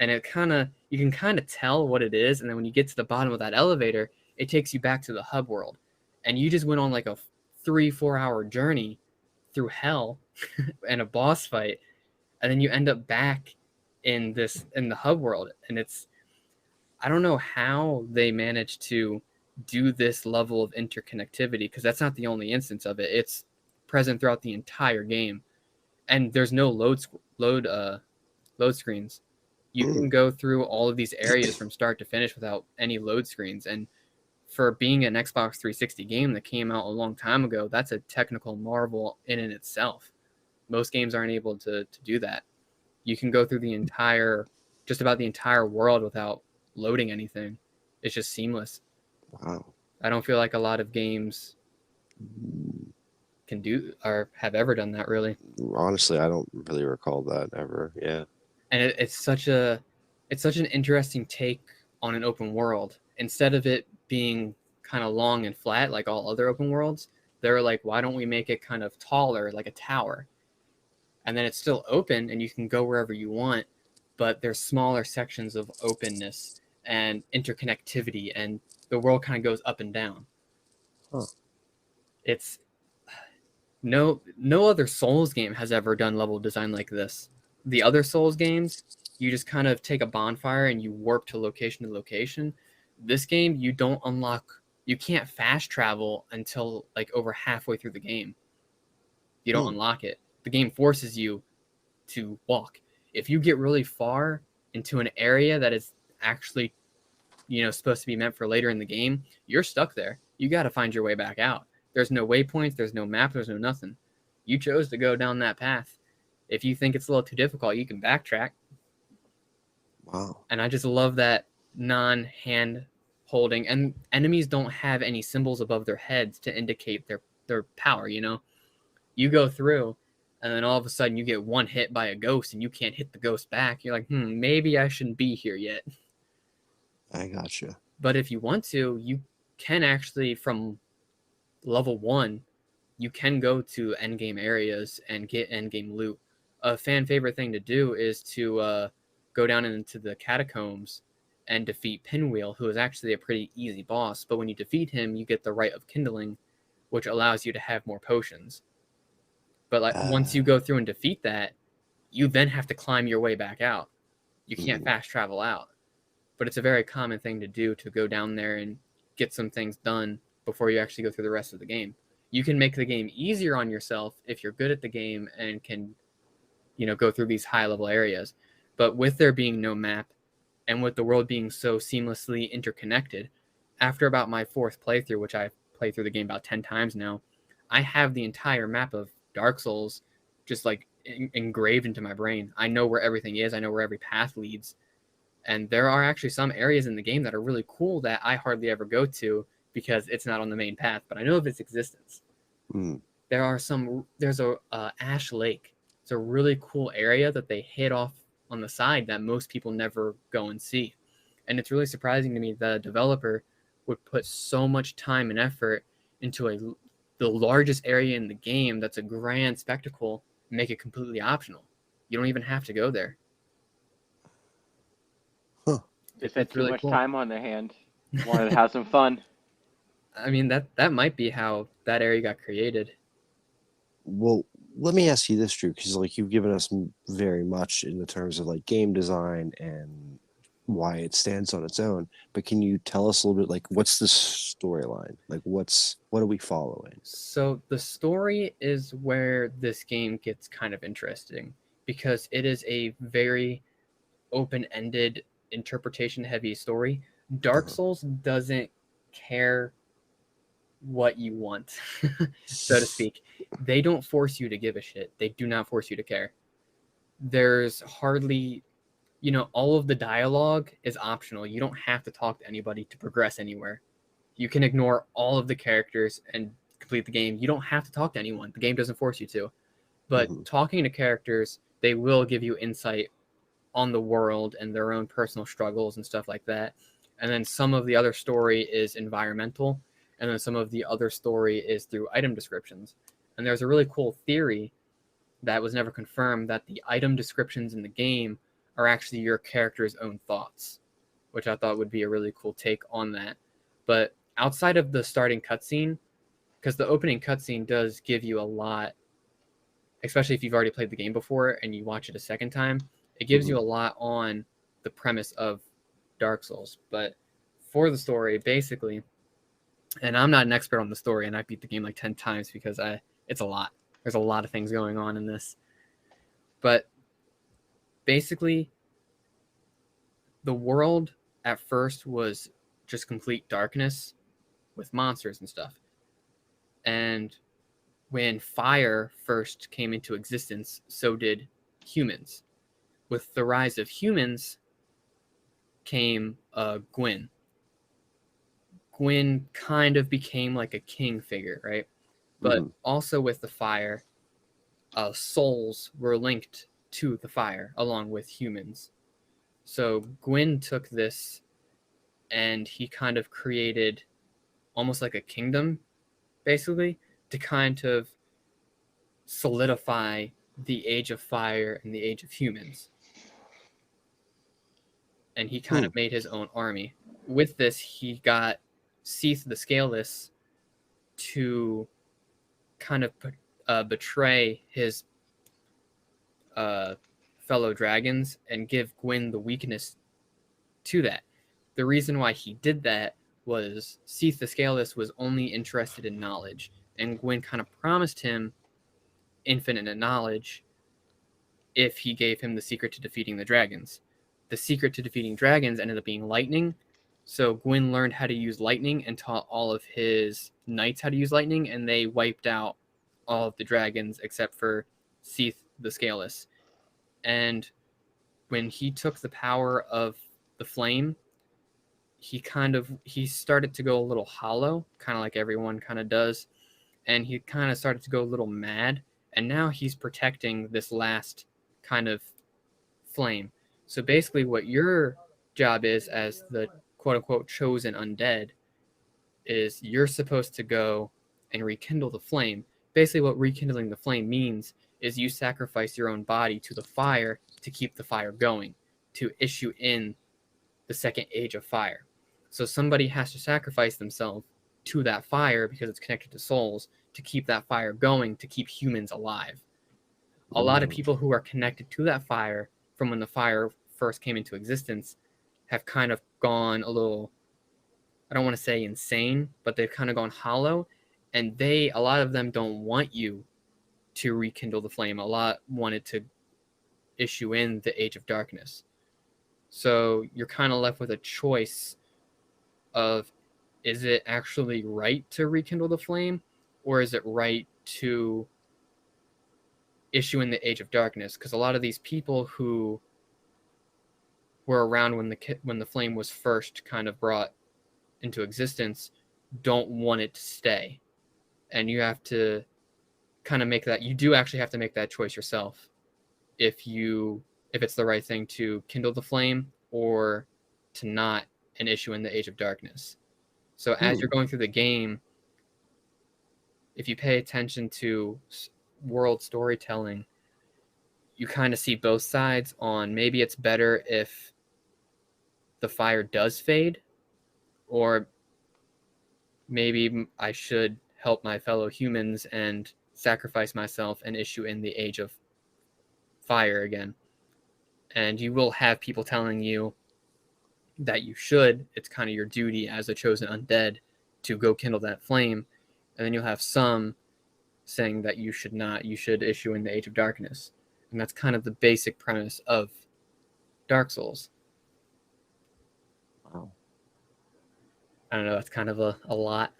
And you can kind of tell what it is. And then when you get to the bottom of that elevator, it takes you back to the hub world. And you just went on like a 3-4 hour journey through hell and a boss fight, and then you end up back in the hub world. And I don't know how they managed to do this level of interconnectivity, because that's not the only instance of it. It's present throughout the entire game, and there's no load screens. You can go through all of these areas from start to finish without any load screens. And for being an Xbox 360 game that came out a long time ago, that's a technical marvel in and itself. Most games aren't able to do that. You can go through just about the entire world without loading anything. It's just seamless. Wow. I don't feel like a lot of games can do or have ever done that, really. Honestly, I don't really recall that ever. Yeah. And it's such an interesting take on an open world. Instead of it being kind of long and flat like all other open worlds, they're like, why don't we make it kind of taller, like a tower? And then it's still open and you can go wherever you want, but there's smaller sections of openness and interconnectivity, and the world kind of goes up and down. Huh. It's no other Souls game has ever done level design like this. The other Souls games, you just kind of take a bonfire and you warp to location. This game, you can't fast travel until like over halfway through the game. You don't unlock it. The game forces you to walk. If you get really far into an area that is actually, supposed to be meant for later in the game, you're stuck there. You got to find your way back out. There's no waypoints, there's no map, there's no nothing. You chose to go down that path. If you think it's a little too difficult, you can backtrack. Wow. And I just love that non-hand holding, and enemies don't have any symbols above their heads to indicate their power, you know? You go through and then all of a sudden you get one hit by a ghost and you can't hit the ghost back. You're like, maybe I shouldn't be here yet. I gotcha. But if you want to, you can actually, from level 1, you can go to endgame areas and get endgame loot. A fan favorite thing to do is to go down into the catacombs and defeat Pinwheel, who is actually a pretty easy boss. But when you defeat him, you get the Rite of Kindling, which allows you to have more potions. But like once you go through and defeat that, you then have to climb your way back out. You can't fast travel out. But it's a very common thing to do, to go down there and get some things done before you actually go through the rest of the game. You can make the game easier on yourself if you're good at the game and can, go through these high level areas. But with there being no map and with the world being so seamlessly interconnected, after about my 4th playthrough, which I've played through the game about 10 times now, I have the entire map of Dark Souls just like engraved into my brain. I know where everything is. I know where every path leads. And there are actually some areas in the game that are really cool that I hardly ever go to because it's not on the main path, but I know of its existence. There's a Ash Lake. It's a really cool area that they hid off on the side that most people never go and see. And it's really surprising to me that a developer would put so much time and effort into the largest area in the game that's a grand spectacle and make it completely optional. You don't even have to go there. They spent too really much cool. time on their hand. Wanted to have some fun. I mean, that might be how that area got created. Well, let me ask you this, Drew, because like you've given us very much in the terms of like game design and why it stands on its own. But can you tell us a little bit, like, what's the storyline? Like, what are we following? So the story is where this game gets kind of interesting because it is a very open-ended, interpretation-heavy story. Dark Souls doesn't care what you want, so to speak. They don't force you to give a shit. They do not force you to care. There's hardly, all of the dialogue is optional. You don't have to talk to anybody to progress anywhere. You can ignore all of the characters and complete the game. You don't have to talk to anyone. The game doesn't force you to. But talking to characters, they will give you insight on the world and their own personal struggles and stuff like that. And then some of the other story is environmental, and then some of the other story is through item descriptions. And there's a really cool theory that was never confirmed that the item descriptions in the game are actually your character's own thoughts, which I thought would be a really cool take on that. But outside of the starting cutscene, because the opening cutscene does give you a lot, especially if you've already played the game before and you watch it a second time, it gives you a lot on the premise of Dark Souls. But for the story, basically, and I'm not an expert on the story, and I beat the game like 10 times because it's a lot. There's a lot of things going on in this. But basically, the world at first was just complete darkness with monsters and stuff. And when fire first came into existence, so did humans. With the rise of humans came Gwyn. Gwyn kind of became like a king figure, right? But also with the fire, souls were linked to the fire along with humans. So Gwyn took this and he kind of created almost like a kingdom, basically, to kind of solidify the age of fire and the age of humans. And he kind of made his own army. With this, he got Seath the Scaleless to kind of betray his fellow dragons and give Gwyn the weakness to that. The reason why he did that was Seath the Scaleless was only interested in knowledge, and Gwyn kind of promised him infinite knowledge if he gave him the secret to defeating the dragons. The secret to defeating dragons ended up being lightning, so Gwyn learned how to use lightning and taught all of his knights how to use lightning, and they wiped out all of the dragons except for Seath the Scaleless. And when he took the power of the flame, he started to go a little hollow, kind of like everyone kind of does, and he kind of started to go a little mad, and now he's protecting this last kind of flame. So basically what your job is as the quote-unquote chosen undead is you're supposed to go and rekindle the flame. Basically what rekindling the flame means is you sacrifice your own body to the fire to keep the fire going, to issue in the second age of fire. So somebody has to sacrifice themselves to that fire because it's connected to souls to keep that fire going, to keep humans alive. A lot of people who are connected to that fire from when the fire first came into existence have kind of gone a little, I don't want to say insane, but they've kind of gone hollow, and a lot of them don't want you to rekindle the flame. A lot wanted to issue in the Age of Darkness. So you're kind of left with a choice of, is it actually right to rekindle the flame, or is it right to issue in the Age of Darkness? Because a lot of these people who were around when the flame was first kind of brought into existence don't want it to stay, and you have to kind of make that. You do actually have to make that choice yourself if it's the right thing to kindle the flame or to not and issue in the Age of Darkness. So as you're going through the game, if you pay attention to world storytelling, you kind of see both sides on maybe it's better if the fire does fade, or maybe I should help my fellow humans and sacrifice myself and issue in the Age of Fire again. And you will have people telling you that you should. It's kind of your duty as a chosen undead to go kindle that flame. And then you'll have some saying that you should not. You should issue in the Age of Darkness. And that's kind of the basic premise of Dark Souls. Wow. I don't know, that's kind of a lot.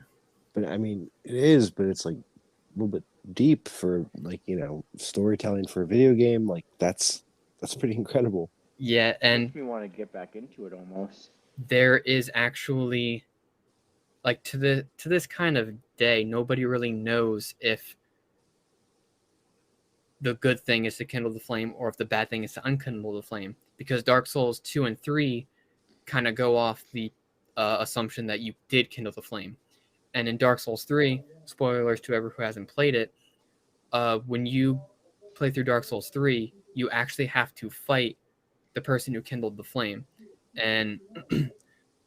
But I mean, it is, but it's like a little bit deep for, like, storytelling for a video game. Like that's pretty incredible. Yeah, and makes me want to get back into it almost. There is actually, like, to this kind of day, nobody really knows if the good thing is to kindle the flame or if the bad thing is to unkindle the flame, because Dark Souls 2 and 3 kind of go off the assumption that you did kindle the flame. And in Dark Souls 3, spoilers to whoever who hasn't played it, when you play through Dark Souls 3, you actually have to fight the person who kindled the flame. And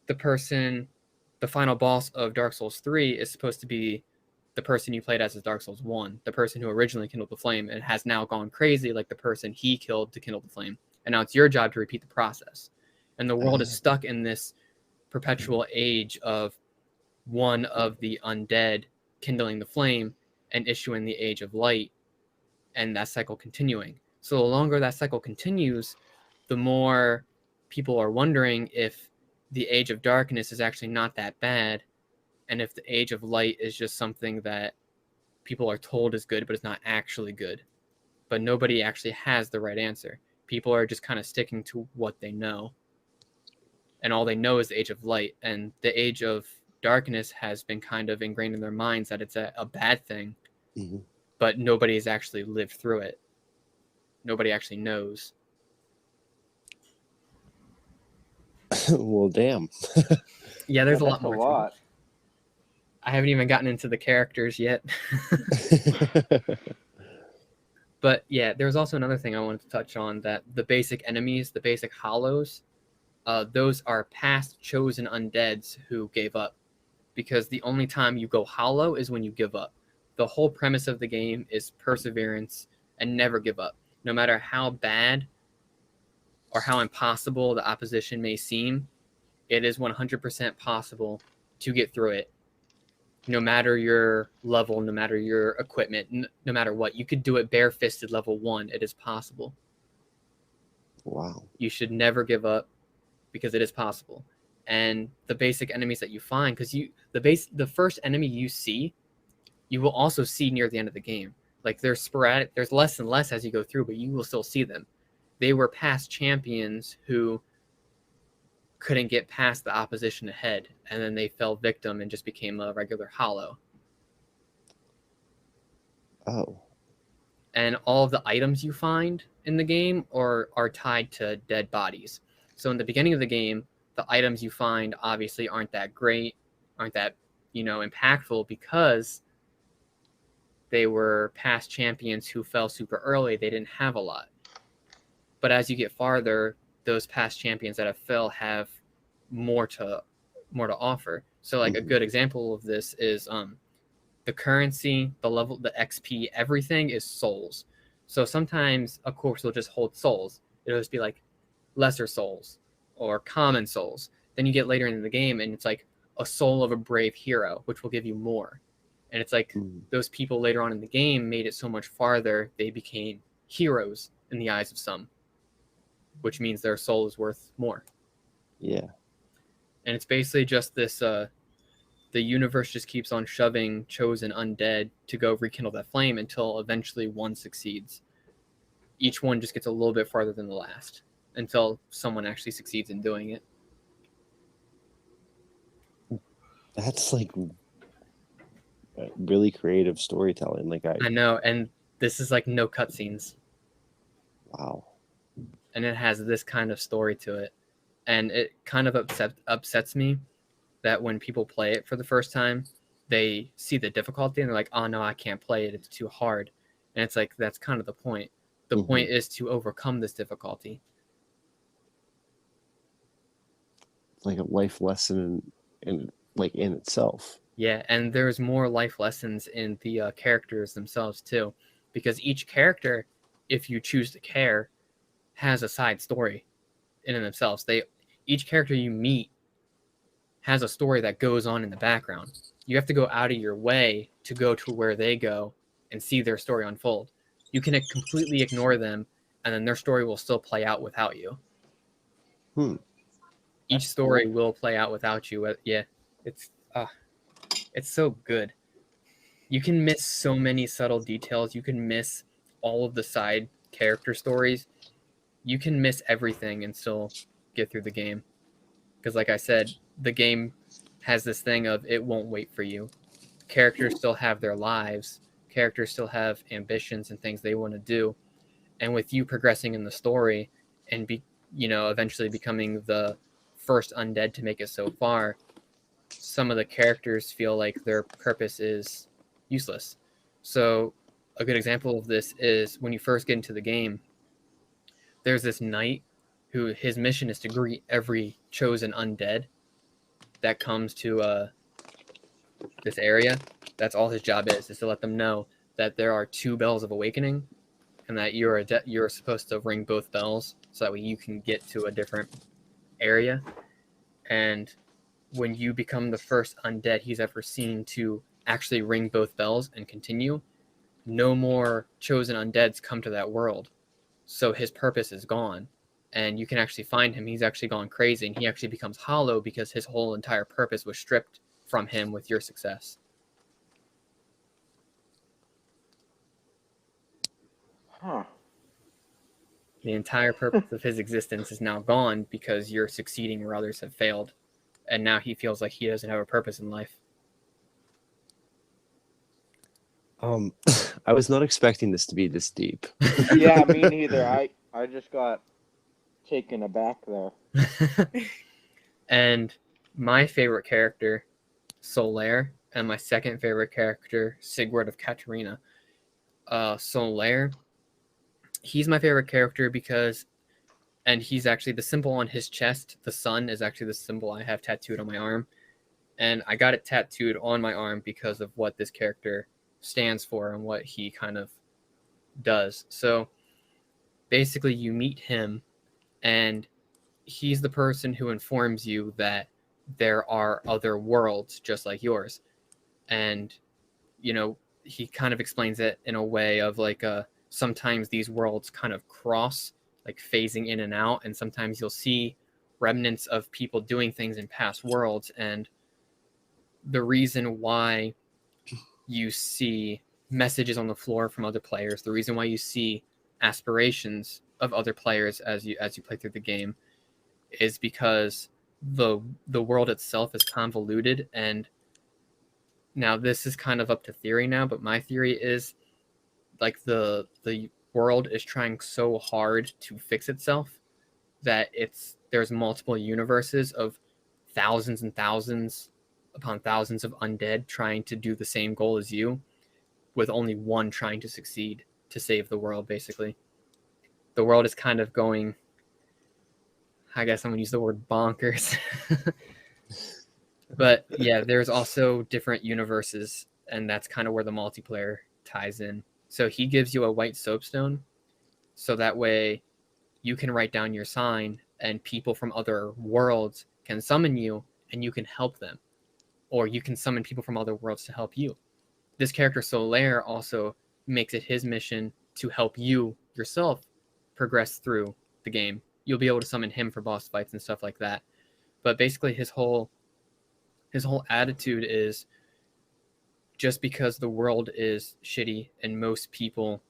the final boss of Dark Souls 3 is supposed to be the person you played as Dark Souls 1, the person who originally kindled the flame and has now gone crazy like the person he killed to kindle the flame. And now it's your job to repeat the process. And the world is stuck in this perpetual age of one of the undead kindling the flame and issuing the Age of Light, and that cycle continuing. So the longer that cycle continues, the more people are wondering if the Age of Darkness is actually not that bad, and if the Age of Light is just something that people are told is good but is not actually good. But nobody actually has the right answer. People are just kind of sticking to what they know, and all they know is the Age of Light, and the Age of Darkness has been kind of ingrained in their minds that it's a bad thing, but nobody has actually lived through it. Nobody actually knows. Well, damn. Yeah, there's a That's lot more. A lot. I haven't even gotten into the characters yet. But yeah, there's also another thing I wanted to touch on, that the basic enemies, the basic hollows, those are past chosen undeads who gave up. Because the only time you go hollow is when you give up. The whole premise of the game is perseverance and never give up. No matter how bad or how impossible the opposition may seem, it is 100% possible to get through it. No matter your level, no matter your equipment, no matter what. You could do it bare-fisted level 1. It is possible. Wow. You should never give up because it is possible. And the basic enemies that you find, because the first enemy you see, you will also see near the end of the game. Like they're sporadic. There's less and less as you go through, but you will still see them. They were past champions who couldn't get past the opposition ahead, and then they fell victim and just became a regular hollow. Oh. And all of the items you find in the game are tied to dead bodies. So in the beginning of the game, the items you find obviously aren't that great, aren't that, impactful, because they were past champions who fell super early. They didn't have a lot. But as you get farther, those past champions that have fell have more to offer. So like a good example of this is the currency, the level, the XP, everything is souls. So sometimes a corpse will just hold souls. It'll just be like lesser souls or common souls. Then you get later in the game and it's like a soul of a brave hero, which will give you more. And it's like those people later on in the game made it so much farther, they became heroes in the eyes of some, which means their soul is worth more. Yeah. And it's basically just this, the universe just keeps on shoving chosen undead to go rekindle that flame until eventually one succeeds. Each one just gets a little bit farther than the last until someone actually succeeds in doing it. That's like really creative storytelling. Like I know, and this is like no cutscenes. Wow. And it has this kind of story to it. And it kind of upsets me that when people play it for the first time, they see the difficulty and they're like, oh no, I can't play it, it's too hard. And it's like, that's kind of the point. The point is to overcome this difficulty. Like a life lesson in itself. Yeah, and there's more life lessons in the characters themselves too, because each character, if you choose to care, has a side story in and themselves. Each character you meet has a story that goes on in the background. You have to go out of your way to go to where they go and see their story unfold. You can completely ignore them, and then their story will still play out without you. Each story will play out without you. Yeah, it's so good. You can miss so many subtle details. You can miss all of the side character stories. You can miss everything and still get through the game. Because like I said, the game has this thing of it won't wait for you. Characters still have their lives. Characters still have ambitions and things they want to do. And with you progressing in the story and eventually becoming the first undead to make it so far, some of the characters feel like their purpose is useless. So a good example of this is when you first get into the game, there's this knight who his mission is to greet every chosen undead that comes to this area. That's all his job is to let them know that there are 2 bells of awakening and that you're supposed to ring both bells so that way you can get to a different area. And when you become the first undead he's ever seen to actually ring both bells and continue, no more chosen undeads come to that world. So his purpose is gone. And you can actually find him. He's actually gone crazy, and he actually becomes hollow because his whole entire purpose was stripped from him with your success. Huh. The entire purpose of his existence is now gone because you're succeeding where others have failed. And now he feels like he doesn't have a purpose in life. I was not expecting this to be this deep. Yeah, me neither. I just got taken aback there. And my favorite character, Solaire, and my second favorite character, Sigurd of Katarina. Solaire, he's my favorite character because, and he's actually the symbol on his chest. The sun is actually the symbol I have tattooed on my arm. And I got it tattooed on my arm because of what this character stands for and what he kind of does. So basically you meet him and he's the person who informs you that there are other worlds just like yours. And, he kind of explains it in a way of like, sometimes these worlds kind of cross, like phasing in and out. And sometimes you'll see remnants of people doing things in past worlds. And the reason why you see messages on the floor from other players, the reason why you see aspirations of other players as you play through the game, is because the world itself is convoluted. And now this is kind of up to theory now, but my theory is like the world is trying so hard to fix itself that there's multiple universes of thousands and thousands upon thousands of undead trying to do the same goal as you, with only one trying to succeed to save the world. Basically, the world is kind of going, I guess I'm gonna use the word bonkers. But yeah, there's also different universes, and that's kind of where the multiplayer ties in. So he gives you a white soapstone, so that way you can write down your sign, and people from other worlds can summon you, and you can help them. Or you can summon people from other worlds to help you. This character Solaire also makes it his mission to help you yourself progress through the game. You'll be able to summon him for boss fights and stuff like that. But basically his whole attitude is, just because the world is shitty and most people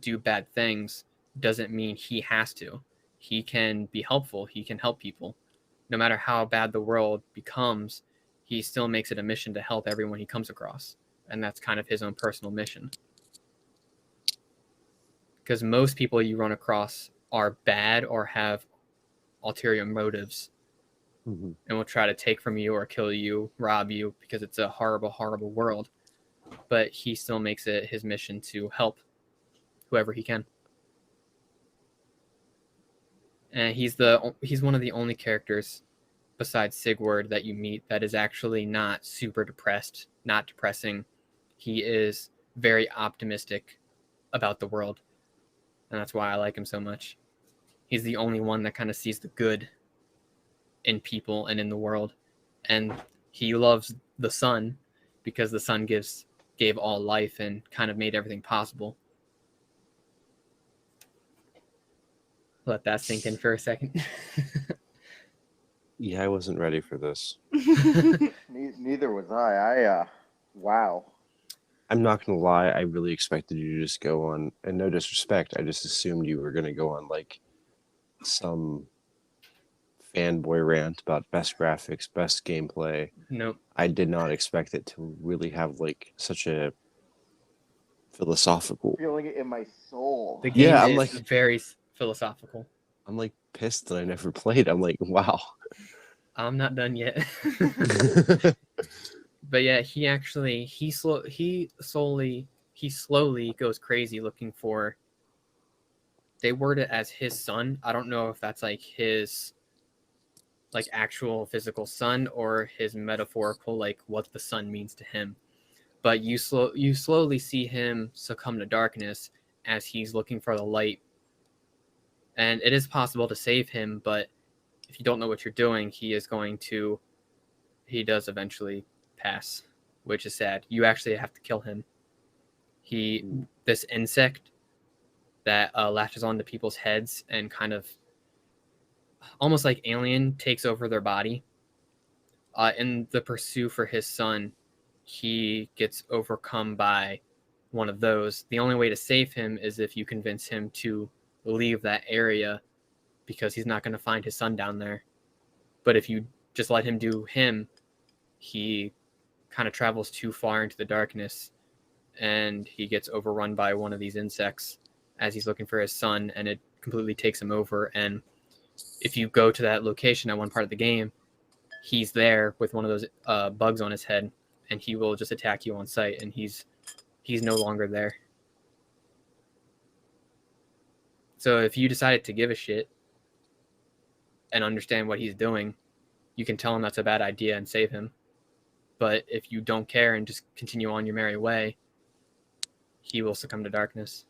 do bad things doesn't mean he has to. He can be helpful. He can help people. No matter how bad the world becomes, he still makes it a mission to help everyone he comes across. And that's kind of his own personal mission. Because most people you run across are bad or have ulterior motives, and will try to take from you or kill you, rob you, because it's a horrible, horrible world. But he still makes it his mission to help whoever he can. And he's one of the only characters besides Sigurd that you meet that is actually not super depressed, not depressing. He is very optimistic about the world, and that's why I like him so much. He's the only one that kind of sees the good in people and in the world, and he loves the sun because the sun gave all life and kind of made everything possible. Let that sink in for a second. Yeah, I wasn't ready for this. Neither was I. Wow. I'm not gonna lie, I really expected you to just go on, and no disrespect, I just assumed you were gonna go on like some fanboy rant about best graphics, best gameplay. Nope. I did not expect it to really have like such a philosophical. Feeling it in my soul. The game Yeah, I'm is like- very philosophical. I'm like pissed that I never played. I'm like, wow. I'm not done yet. But yeah, he slowly goes crazy looking for. They word it as his son. I don't know if that's like his like actual physical son or his metaphorical, like what the sun means to him. But you slowly see him succumb to darkness as he's looking for the light. And it is possible to save him, but if you don't know what you're doing, he does eventually pass, which is sad. You actually have to kill him. This insect that latches onto people's heads and kind of almost like alien takes over their body. In the pursuit for his son, he gets overcome by one of those. The only way to save him is if you convince him to leave that area, because he's not going to find his son down there. But if you just let him do him, he kind of travels too far into the darkness and he gets overrun by one of these insects as he's looking for his son, and it completely takes him over. And if you go to that location at one part of the game, he's there with one of those bugs on his head, and he will just attack you on sight, and he's no longer there. So if you decided to give a shit and understand what he's doing, you can tell him that's a bad idea and save him. But if you don't care and just continue on your merry way, he will succumb to darkness.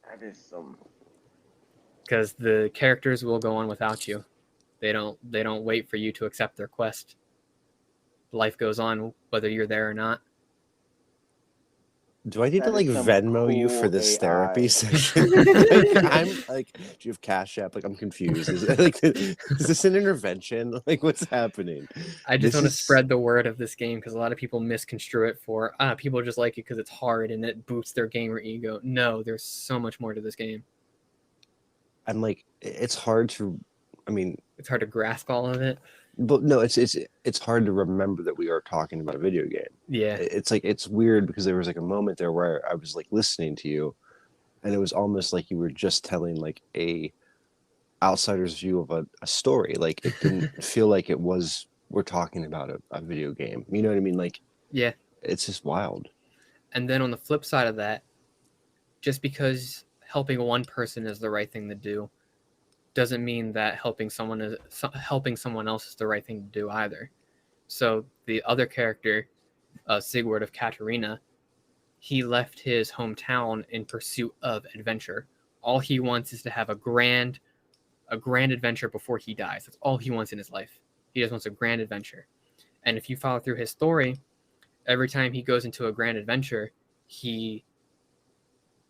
That is some. Because the characters will go on without you. They don't wait for you to accept their quest. Life goes on whether you're there or not. Do I need to That like is some Venmo you for cool this AI. therapy session? Like, I'm like, do you have Cash App? Like, I'm confused. Is it, like, is this an intervention? Like, what's happening? I just This want to is. spread the word of this game because a lot of people misconstrue it for people just like it because it's hard and it boosts their gamer ego. No, there's so much more to this game. I'm like, it's hard to. I mean, It's hard to grasp all of it. but no, it's hard to remember that we are talking about a video game. Yeah, It's like it's weird because there was like a moment there where I was like listening to you, and it was almost like you were just telling like a outsider's view of a story. Like it didn't feel like it was we're talking about a video game. You know what I mean? Like yeah. it's just wild. And then on the flip side of that, just because helping one person is the right thing to do doesn't mean that helping someone else is the right thing to do either. So the other character, Sigurd of Katarina, he left his hometown in pursuit of adventure. All he wants is to have a grand adventure before he dies. That's all he wants in his life. He just wants a grand adventure. And if you follow through his story, every time he goes into a grand adventure, he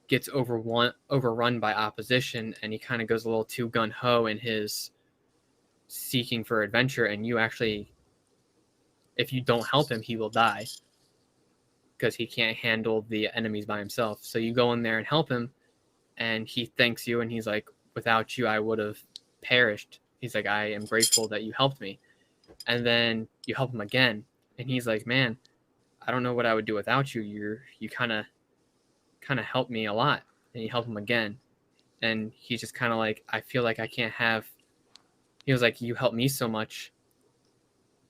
gets overrun by opposition, and he kind of goes a little too gun-ho in his seeking for adventure, and you actually, if you don't help him, he will die because he can't handle the enemies by himself. So you go in there and help him, and he thanks you, and he's like, without you I would have perished. He's like, I am grateful that you helped me. And then you help him again, and he's like, man, I don't know what I would do without you. You kind of helped me a lot. And you help him again, and he's just kind of like, I feel like I can't have. He was like, you helped me so much,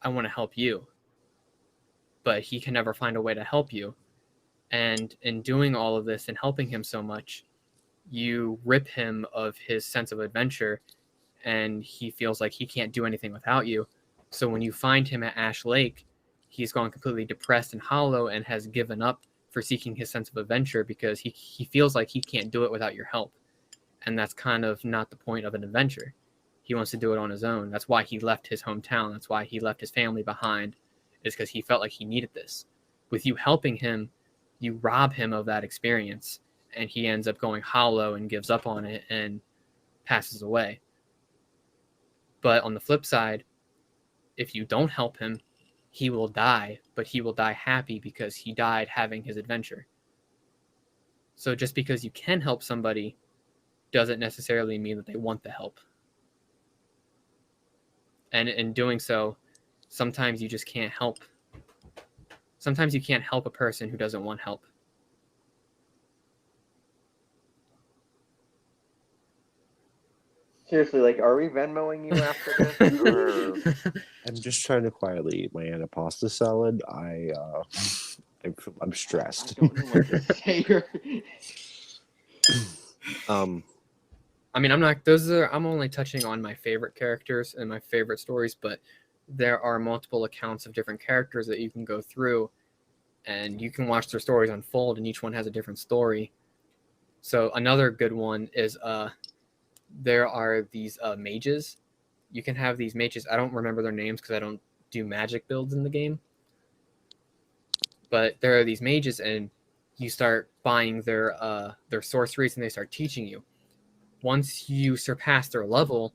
I want to help you, but he can never find a way to help you. And in doing all of this and helping him so much, you rip him of his sense of adventure, and he feels like he can't do anything without you. So when you find him at Ash Lake, he's gone completely depressed and hollow and has given up for seeking his sense of adventure because he feels like he can't do it without your help. And that's kind of not the point of an adventure. He wants to do it on his own. That's why he left his hometown. That's why he left his family behind, is because he felt like he needed this. With you helping him, you rob him of that experience, and he ends up going hollow and gives up on it and passes away. But on the flip side, if you don't help him, he will die, but he will die happy because he died having his adventure. So just because you can help somebody doesn't necessarily mean that they want the help. And in doing so, sometimes you just can't help. Sometimes you can't help a person who doesn't want help. Seriously, like, are we Venmoing you after this? Or... I'm just trying to quietly eat my antipasta salad. I'm stressed. I don't know what to say. I mean, I'm only touching on my favorite characters and my favorite stories, but there are multiple accounts of different characters that you can go through, and you can watch their stories unfold, and each one has a different story. So another good one is there are these mages. You can have these mages. I don't remember their names because I don't do magic builds in the game. But there are these mages, and you start buying their sorceries, and they start teaching you. Once you surpass their level,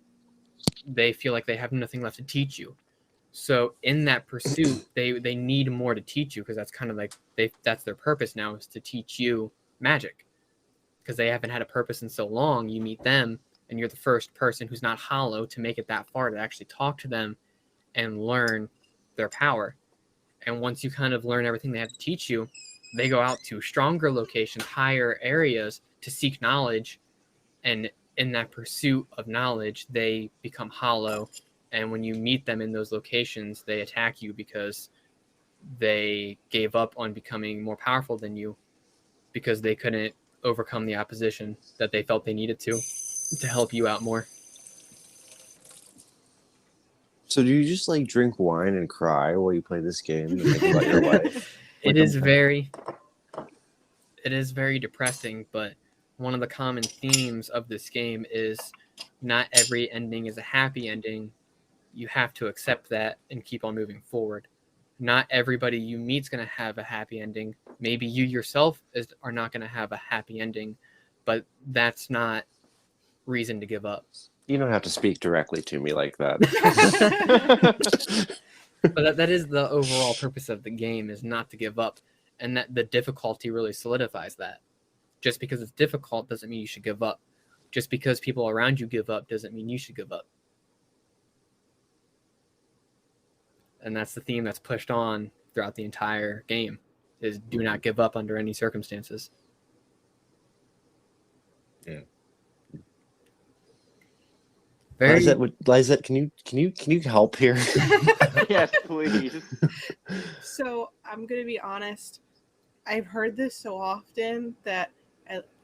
they feel like they have nothing left to teach you. So in that pursuit, they need more to teach you because that's kind of like that's their purpose now, is to teach you magic. Because they haven't had a purpose in so long, you meet them, and you're the first person who's not hollow to make it that far to actually talk to them and learn their power. And once you kind of learn everything they have to teach you, they go out to stronger locations, higher areas to seek knowledge. And in that pursuit of knowledge, they become hollow. And when you meet them in those locations, they attack you because they gave up on becoming more powerful than you because they couldn't overcome the opposition that they felt they needed to help you out more. So do you just like drink wine and cry while you play this game and think about your life? It is very depressing, but one of the common themes of this game is not every ending is a happy ending. You have to accept that and keep on moving forward. not everybody you meet's going to have a happy ending. Maybe you yourself are not going to have a happy ending, but that's not reason to give up. You don't have to speak directly to me like that. But that is the overall purpose of the game, is not to give up, and that the difficulty really solidifies that. Just because it's difficult doesn't mean you should give up. Just because people around you give up doesn't mean you should give up. And that's the theme that's pushed on throughout the entire game, is do not give up under any circumstances. Yeah. Very... Lizette, can you help here? Yes, please. So I'm gonna be honest. I've heard this so often that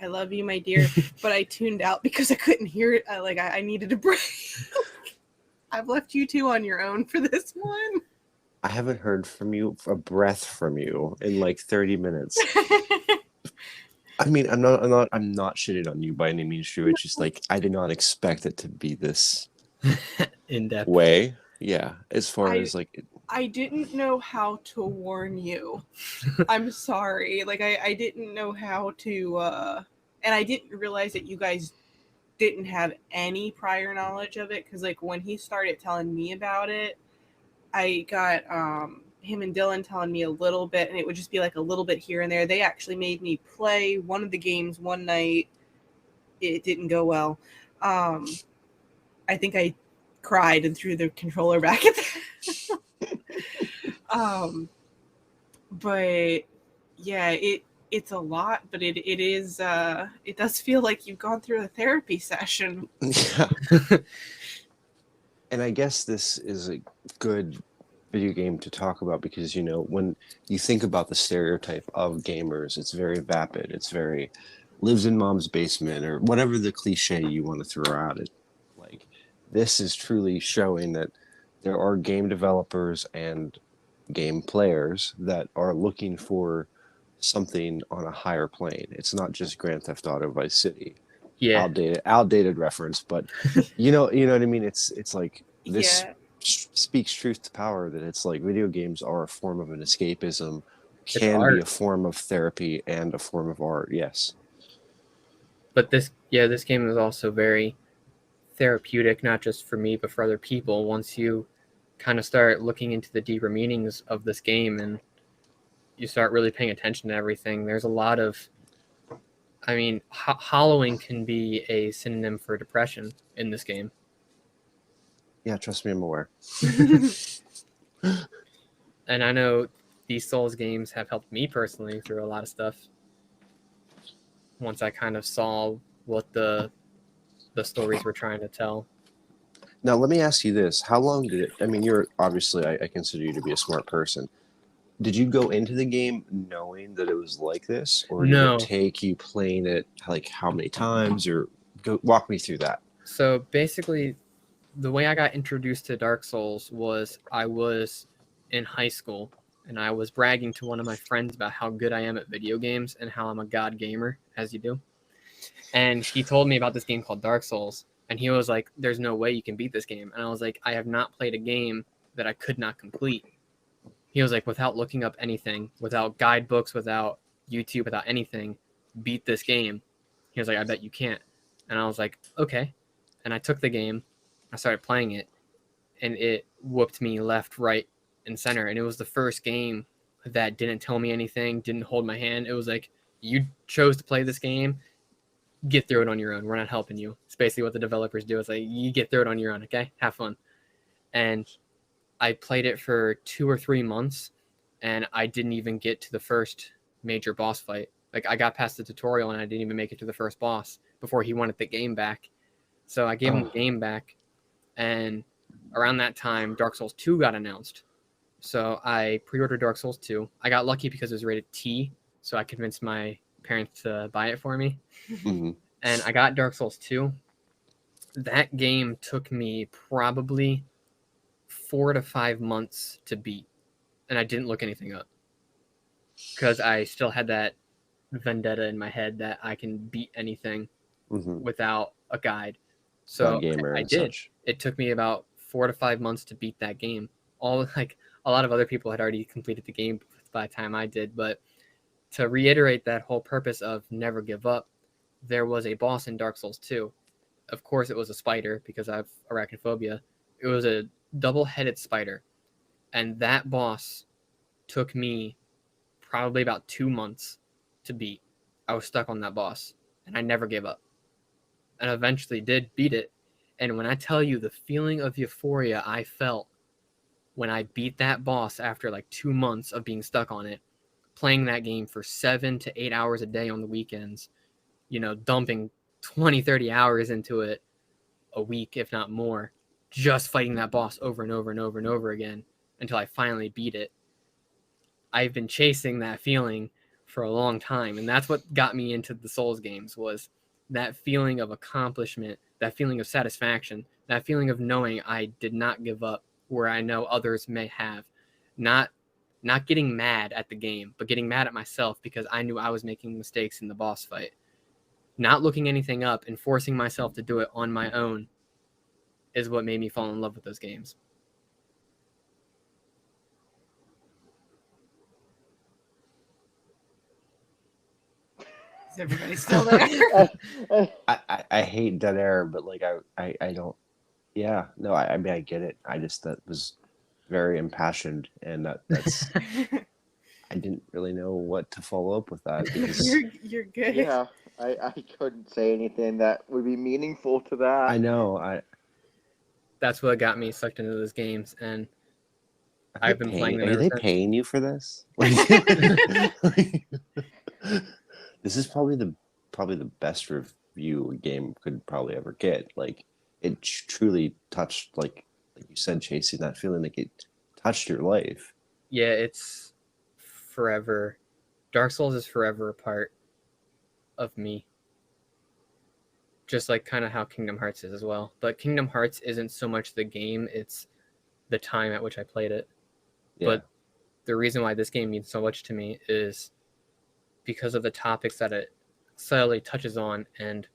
I love you, my dear, but I tuned out because I couldn't hear it. I needed a break. I've left you two on your own for this one. I haven't heard from you, a breath from you, in like 30 minutes. I mean, I'm not shitting on you by any means, Drew. It's just like I did not expect it to be this in depth way. Yeah, as far as like, I didn't know how to warn you. I'm sorry. Like I didn't know how to, and I didn't realize that you guys didn't have any prior knowledge of it. Because like when he started telling me about it, I got him and Dylan telling me a little bit, and it would just be like a little bit here and there. They actually made me play one of the games one night. It didn't go well. I think I cried and threw the controller back at them. But yeah, it's a lot, but it is it does feel like you've gone through a therapy session. yeah. And I guess this is a good video game to talk about because, you know, when you think about the stereotype of gamers, it's very vapid. It's very lives in mom's basement or whatever the cliche you want to throw out it. Like, this is truly showing that there are game developers and game players that are looking for something on a higher plane. It's not just Grand Theft Auto Vice City. Yeah. Outdated reference, but you know what I mean. It's like this Yeah. speaks truth to power, that it's like video games are a form of an escapism, It's can art. be a form of therapy and a form of art. Yes. But this game is also very therapeutic, not just for me, but for other people. Once you kind of start looking into the deeper meanings of this game and you start really paying attention to everything, there's a lot of, I mean, hollowing can be a synonym for depression in this game. Yeah, trust me, I'm aware. And I know these Souls games have helped me personally through a lot of stuff. Once I kind of saw what the stories were trying to tell. Now, let me ask you this. How long did it, I mean, you're obviously, I consider you to be a smart person. Did you go into the game knowing that it was like this? Or did No. it take you playing it like how many times? Or walk me through that. So basically, the way I got introduced to Dark Souls was I was in high school and I was bragging to one of my friends about how good I am at video games and how I'm a god gamer, as you do. And he told me about this game called Dark Souls. And he was like, there's no way you can beat this game. And I was like, I have not played a game that I could not complete. He was like, without looking up anything, without guidebooks, without YouTube, without anything, beat this game. He was like, I bet you can't. And I was like, okay. And I took the game. I started playing it. And it whooped me left, right, and center. And it was the first game that didn't tell me anything, didn't hold my hand. It was like, you chose to play this game. Get through it on your own. We're not helping you. It's basically what the developers do. It's like, you get through it on your own, okay? Have fun. And I played it for 2 or 3 months, and I didn't even get to the first major boss fight. Like, I got past the tutorial, and I didn't even make it to the first boss before he wanted the game back. So I gave him the game back, and around that time, Dark Souls 2 got announced. So I pre-ordered Dark Souls 2. I got lucky because it was rated T, so I convinced my parents to buy it for me. Mm-hmm. And I got Dark Souls 2. That game took me probably 4 to 5 months to beat, and I didn't look anything up because I still had that vendetta in my head that I can beat anything without a guide. So I did. It took me about 4 to 5 months to beat that game. All a lot of other people had already completed the game by the time I did. But to reiterate that whole purpose of never give up, there was a boss in Dark Souls 2. Of course, it was a spider because I have arachnophobia. It was a double-headed spider. And that boss took me probably about 2 months to beat. I was stuck on that boss, and I never gave up. And eventually did beat it. And when I tell you the feeling of euphoria I felt when I beat that boss after like 2 months of being stuck on it, playing that game for 7 to 8 hours a day on the weekends, dumping 20, 30 hours into it a week, if not more, just fighting that boss over and over and over and over again until I finally beat it. I've been chasing that feeling for a long time, and that's what got me into the Souls games, was that feeling of accomplishment, that feeling of satisfaction, that feeling of knowing I did not give up where I know others may have. Not getting mad at the game, but getting mad at myself because I knew I was making mistakes in the boss fight. Not looking anything up and forcing myself to do it on my own is what made me fall in love with those games. Is everybody still there? I hate dead air, but like I don't. Yeah, no, I mean I get it. That was very impassioned, and that's I didn't really know what to follow up with that because You're good. Yeah, I couldn't say anything that would be meaningful to that. I know That's what got me sucked into those games, and I've been playing them Are ever they since. paying you for this? This is probably the best review a game could probably ever get. Like it truly touched, like you said, chasing that feeling, like it touched your life. Yeah, it's forever. Dark Souls is forever a part of me. Just like kind of how Kingdom Hearts is as well. But Kingdom Hearts isn't so much the game, it's the time at which I played it. Yeah. But the reason why this game means so much to me is because of the topics that it subtly touches on, and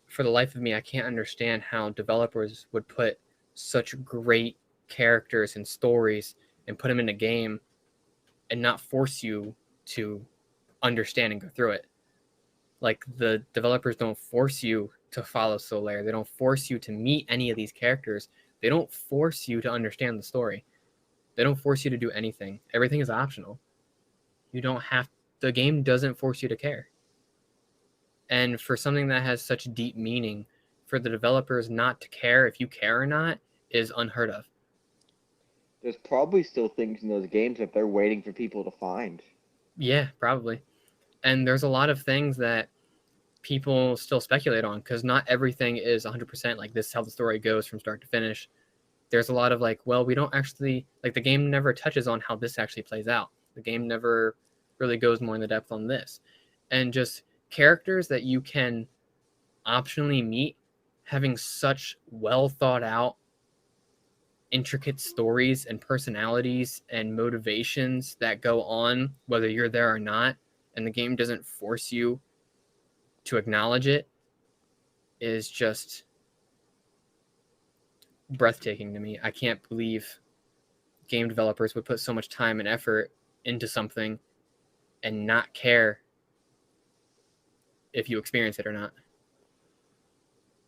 for the life of me, I can't understand how developers would put such great characters and stories and put them in a game and not force you to understand and go through it. Like, the developers don't force you to follow Solaire. They don't force you to meet any of these characters. They don't force you to understand the story. They don't force you to do anything. Everything is optional. The game doesn't force you to care. And for something that has such deep meaning, for the developers not to care if you care or not is unheard of. There's probably still things in those games that they're waiting for people to find. Yeah, probably. And there's a lot of things that people still speculate on, because not everything is 100% like this is how the story goes from start to finish. There's a lot of like, well, we don't actually, like, the game never touches on how this actually plays out. The game never really goes more in the depth on this. And just characters that you can optionally meet having such well thought out, intricate stories and personalities and motivations that go on whether you're there or not, and the game doesn't force you to acknowledge it, is just breathtaking to me. I can't believe game developers would put so much time and effort into something and not care if you experience it or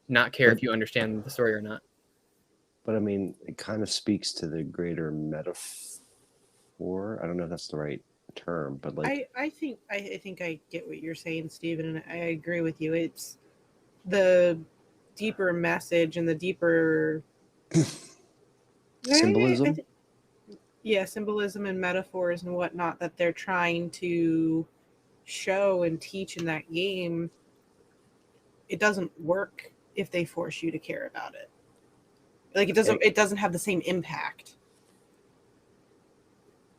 not care if you understand the story or not. But I mean, it kind of speaks to the greater metaphor. I don't know if that's the right term, but like I think I get what you're saying, Stephen, and I agree with you. It's the deeper message and the deeper symbolism. Symbolism and metaphors and whatnot that they're trying to show and teach in that game. It doesn't work if they force you to care about it. Like, it doesn't have the same impact.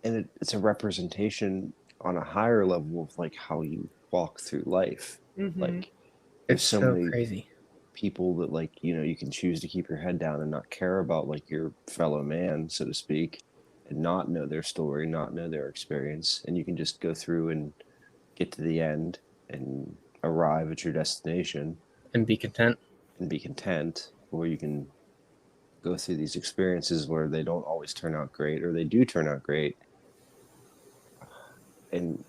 And it's a representation on a higher level of like how you walk through life. Mm-hmm. Like It's so many crazy people that, like, you can choose to keep your head down and not care about like your fellow man, so to speak, and not know their story, not know their experience, and you can just go through and get to the end and arrive at your destination and be content. or you can go through these experiences where they don't always turn out great, or they do turn out great, and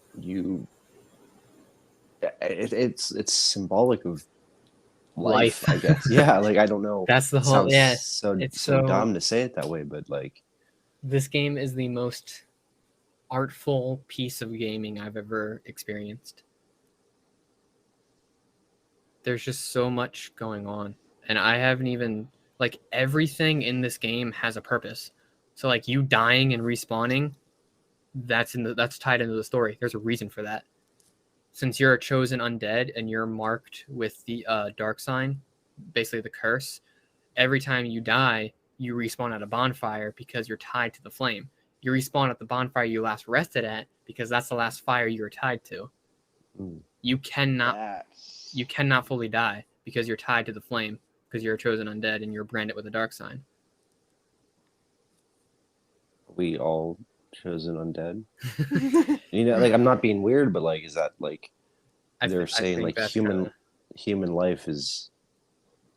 it's symbolic of life, I guess. Yeah, like I don't know. That's the It whole. sounds Yeah, so it's so so. dumb to say it that way, but like This game is the most artful piece of gaming I've ever experienced. There's just so much going on, and I haven't even like everything in this game has a purpose. So like you dying and respawning, that's tied into the story. There's a reason for that. Since you're a chosen undead and you're marked with the dark sign, basically the curse, every time you die, you respawn at a bonfire because you're tied to the flame. You respawn at the bonfire you last rested at because that's the last fire you were tied to. mm, You cannot That's you cannot fully die because you're tied to the flame because you're a chosen undead and you're branded with a dark sign. we all chosen undead. You know, like I'm not being weird, but like is that like they're saying like that's human life is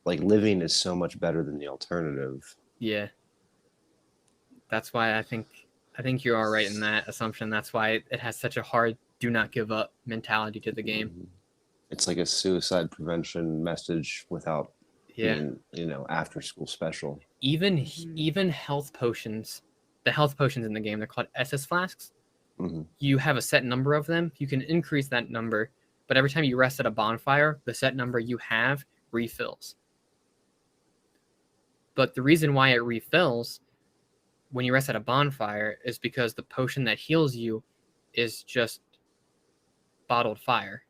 like living is so much better than the alternative. yeah. That's why I think you are right in that assumption. That's why it has such a hard do not give up mentality to the game. Mhm. It's like a suicide prevention message without Yeah. being, you know, after school special. Even health potions, the health potions in the game, they're called SS flasks. Mhm. You have a set number of them. You can increase that number, but every time you rest at a bonfire, the set number you have refills. But the reason why it refills when you rest at a bonfire is because the potion that heals you is just bottled fire.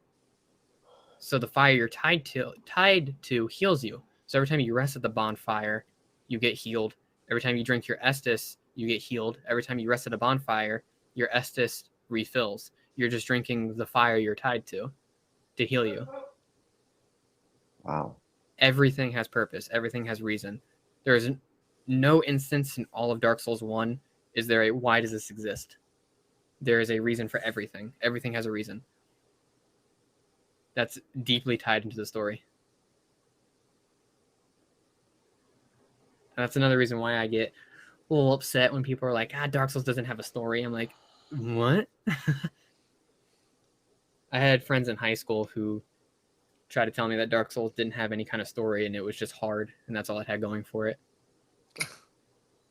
So the fire you're tied to heals you. So every time you rest at the bonfire, you get healed. Every time you drink your Estus, you get healed. Every time you rest at a bonfire, your Estus refills. You're just drinking the fire you're tied to heal you. Wow. Everything has purpose. Everything has reason. There is no instance in all of Dark Souls 1 is there a why does this exist? There is a reason for everything. Everything has a reason. That's deeply tied into the story. And that's another reason why I get a little upset when people are like, Dark Souls doesn't have a story. I'm like, what? I had friends in high school who tried to tell me that Dark Souls didn't have any kind of story and it was just hard and that's all it had going for it.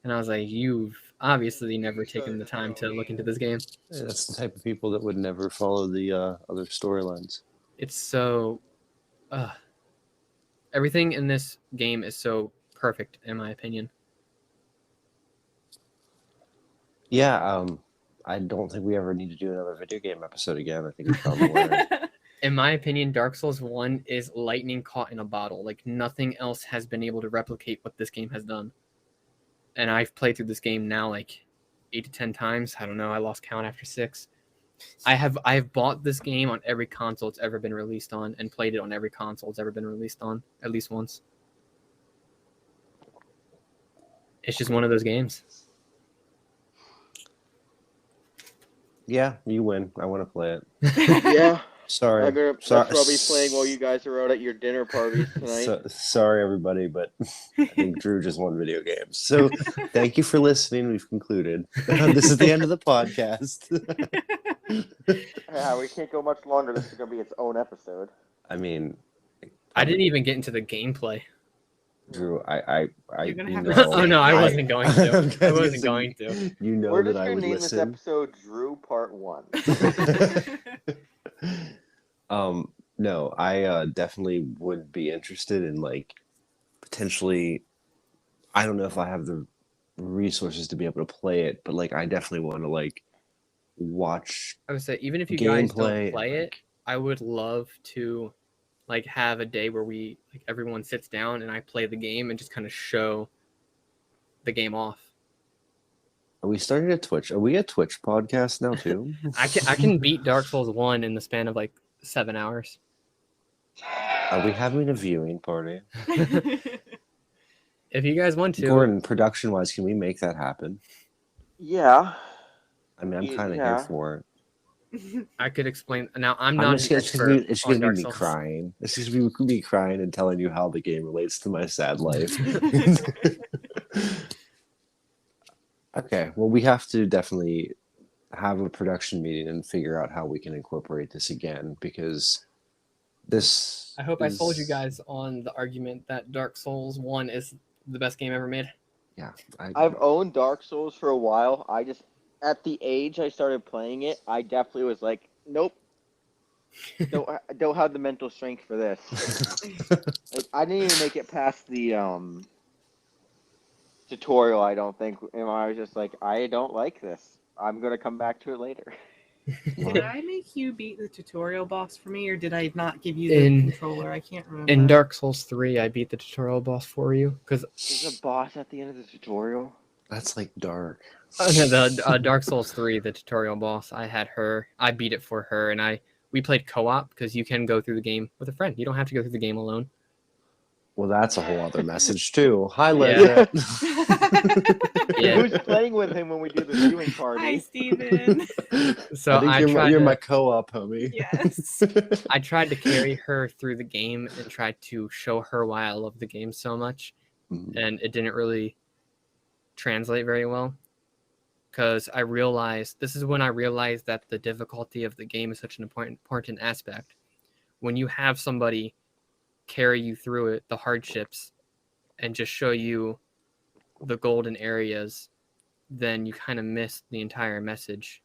And I was like, you've obviously never taken the time to look into this game. Yeah, that's the type of people that would never follow the other storylines. It's so... everything in this game is so perfect, in my opinion. Yeah, I don't think we ever need to do another video game episode again. I think we found the winner. In my opinion, Dark Souls 1 is lightning caught in a bottle. Like, nothing else has been able to replicate what this game has done. And I've played through this game now like 8 to 10 times. I don't know. I lost count after 6. I've bought this game on every console it's ever been released on and played it on every console it's ever been released on at least once. It's just one of those games. Yeah, you win. I want to play it. yeah. Sorry. That's what I'll be playing while you guys are out at your dinner parties tonight. Sorry, everybody, but I think Drew just won video games. So thank you for listening. We've concluded. This is the end of the podcast. Yeah, we can't go much longer. This is going to be its own episode. I mean, I didn't even get into the gameplay. Drew, You're gonna have know, to- Oh no, I wasn't going to. Okay, I wasn't so going to. You know We're that just I going would to name this listen. episode Drew Part 1. No, I definitely would be interested in like potentially. I don't know if I have the resources to be able to play it, but like I definitely want to like watch I would say even if you guys gameplay. don't play it, I would love to like have a day where we like everyone sits down and I play the game and just kind of show the game off. Are we starting a Twitch? Are we a Twitch podcast now too? I can beat Dark Souls 1 in the span of like 7 hours. Are we having a viewing party? If you guys want to, Gordon, production wise, can we make that happen? Yeah. I mean, I'm kind of Yeah. here for it. I could explain. Now I'm not It's an just expert gonna, it's on gonna Dark be me Souls. crying. It's just me crying and telling you how the game relates to my sad life. Okay, well, we have to definitely have a production meeting and figure out how we can incorporate this again, because this I hope I sold you is- guys on the argument that Dark Souls 1 is the best game ever made. Yeah, I've owned Dark Souls for a while. I just, at the age I started playing it, I definitely was like, nope, don't have the mental strength for this. Like, I didn't even make it past the tutorial. I don't think, and I was just like, I don't like this. I'm gonna come back to it later. Did I make you beat the tutorial boss for me, or did I not give you the In- controller? I can't remember. In Dark Souls 3, I beat the tutorial boss for you because There's a boss at the end of the tutorial. That's like dark. the Dark Souls 3, the tutorial boss, I had her. I beat it for her, and we played co-op because you can go through the game with a friend. You don't have to go through the game alone. Well, that's a whole other message too. Hi, Yeah. Lizette. Yeah. Who's playing with him when we do the viewing party? Hi, Steven. So I you're, tried you're to, my co-op homie. Yes. I tried to carry her through the game and tried to show her why I love the game so much, Mhm. and it didn't really translate very well. Because this is when I realized that the difficulty of the game is such an important aspect. When you have somebody carry you through it, the hardships, and just show you the golden areas, then you kind of miss the entire message.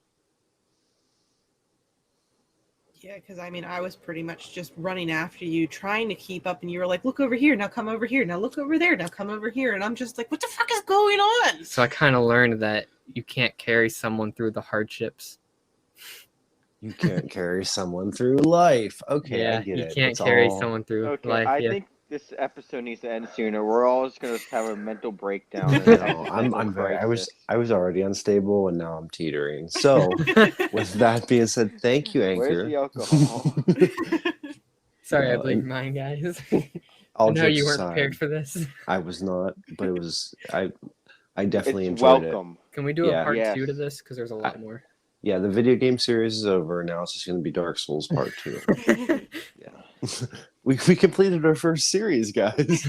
Yeah, because I mean, I was pretty much just running after you, trying to keep up, and you were like, look over here, now come over here, now look over there, now come over here. And I'm just like, what the fuck is going on? So I kind of learned that you can't carry someone through the hardships. You can't carry someone through life. Okay, Yeah, I get you it. can't It's carry all- someone through Okay, life. I Yeah. think this episode needs to end sooner. We're all just gonna have a mental breakdown. And No, I'm existential very. crisis. I was already unstable, and now I'm teetering. So, with that being said, thank you, Anchor. Where's the alcohol? Sorry, I No, blew and- your mind, guys. All I know jokes you weren't aside, prepared for this. I was not, but it was. I definitely It's enjoyed it. welcome. Can we do Yeah. a part Yes. 2 to this? Because there's a lot more. Yeah, the video game series is over. Now it's just going to be Dark Souls Part 2. Yeah, we completed our first series, guys.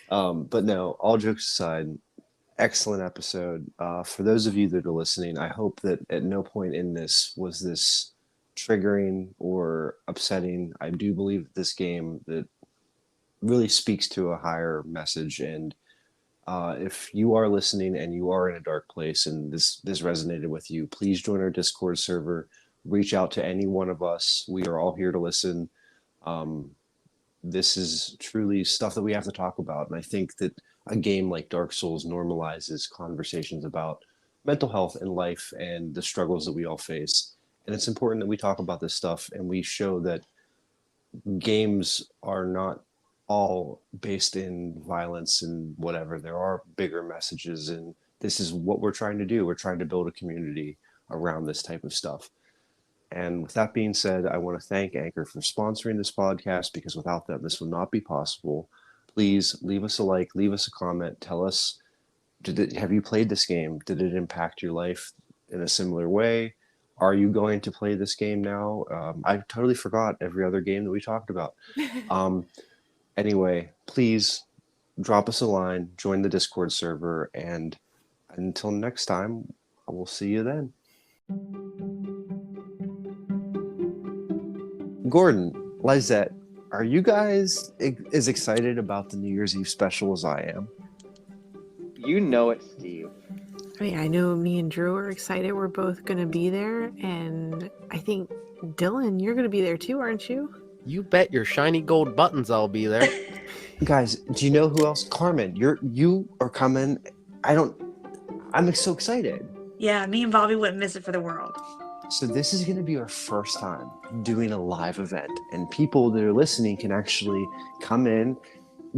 But no, all jokes aside, excellent episode. For those of you that are listening, I hope that at no point in this was this triggering or upsetting. I do believe that this game that really speaks to a higher message, and if you are listening and you are in a dark place and this resonated with you, please join our Discord server. Reach out to any one of us. We are all here to listen. This is truly stuff that we have to talk about. And I think that a game like Dark Souls normalizes conversations about mental health and life and the struggles that we all face. And it's important that we talk about this stuff and we show that games are not all based in violence and whatever. There are bigger messages, and this is what we're trying to do. We're trying to build a community around this type of stuff. And with that being said, I want to thank Anchor for sponsoring this podcast, because without them, this would not be possible. Please leave us a like, leave us a comment, tell us, have you played this game? Did it impact your life in a similar way? Are you going to play this game now? I totally forgot every other game that we talked about. Anyway, please drop us a line, join the Discord server, and until next time, I will see you then. Gordon, Lizette, are you guys as excited about the New Year's Eve special as I am? You know it, Steve. I mean, I know me and Drew are excited. We're both going to be there. And I think, Dylan, you're going to be there too, aren't you? You bet your shiny gold buttons I'll be there. Guys, do you know who else? Carmen, you are coming. I'm so excited. Yeah, me and Bobby wouldn't miss it for the world. So this is going to be our first time doing a live event, and people that are listening can actually come in,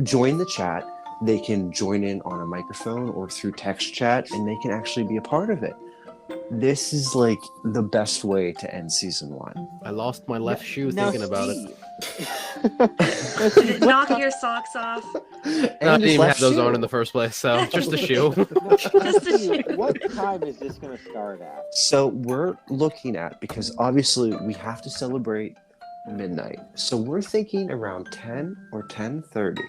join the chat. They can join in on a microphone or through text chat, and they can actually be a part of it. This is like the best way to end season 1. I lost my left shoe Now, thinking about it. Steve. Did it knock your socks off? I didn't his even left have those shoe. on in the first place, so just a shoe. Just a shoe. What time is this going to start at? So we're looking at, because obviously we have to celebrate midnight. So we're thinking around 10 or 10:30.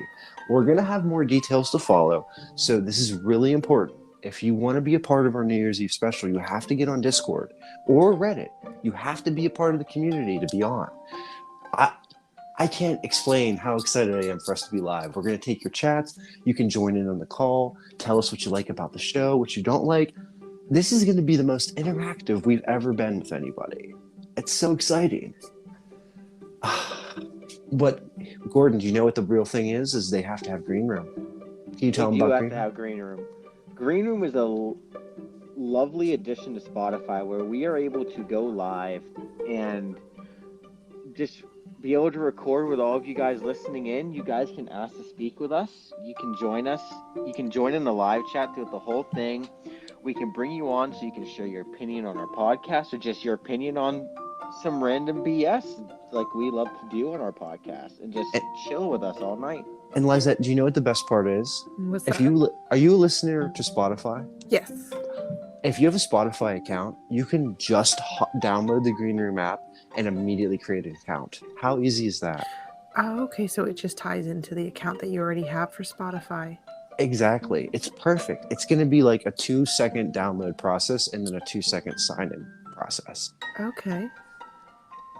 We're going to have more details to follow. So this is really important. If you want to be a part of our New Year's Eve special, you have to get on Discord or Reddit. You have to be a part of the community to be on. I can't explain how excited I am for us to be live. We're going to take your chats. You can join in on the call. Tell us what you like about the show, what you don't like. This is going to be the most interactive we've ever been with anybody. It's so exciting. But, Gordon, do you know what the real thing is? Is they have to have Green Room. Can you tell them They do about have Green to Room? have Green Room. Green Room is a lovely addition to Spotify where we are able to go live and just be able to record with all of you guys listening in. You guys can ask to speak with us. You can join us. You can join in the live chat throughout the whole thing. We can bring you on so you can share your opinion on our podcast or just your opinion on some random BS like we love to do on our podcast and just chill with us all night. And Lizette, do you know what the best part is? What's If that? are you a listener to Spotify? Yes. If you have a Spotify account, you can just download the Green Room app and immediately create an account. How easy is that? Oh, okay, so it just ties into the account that you already have for Spotify. Exactly. It's perfect. It's going to be like a 2-second download process and then a 2-second sign-in process. Okay.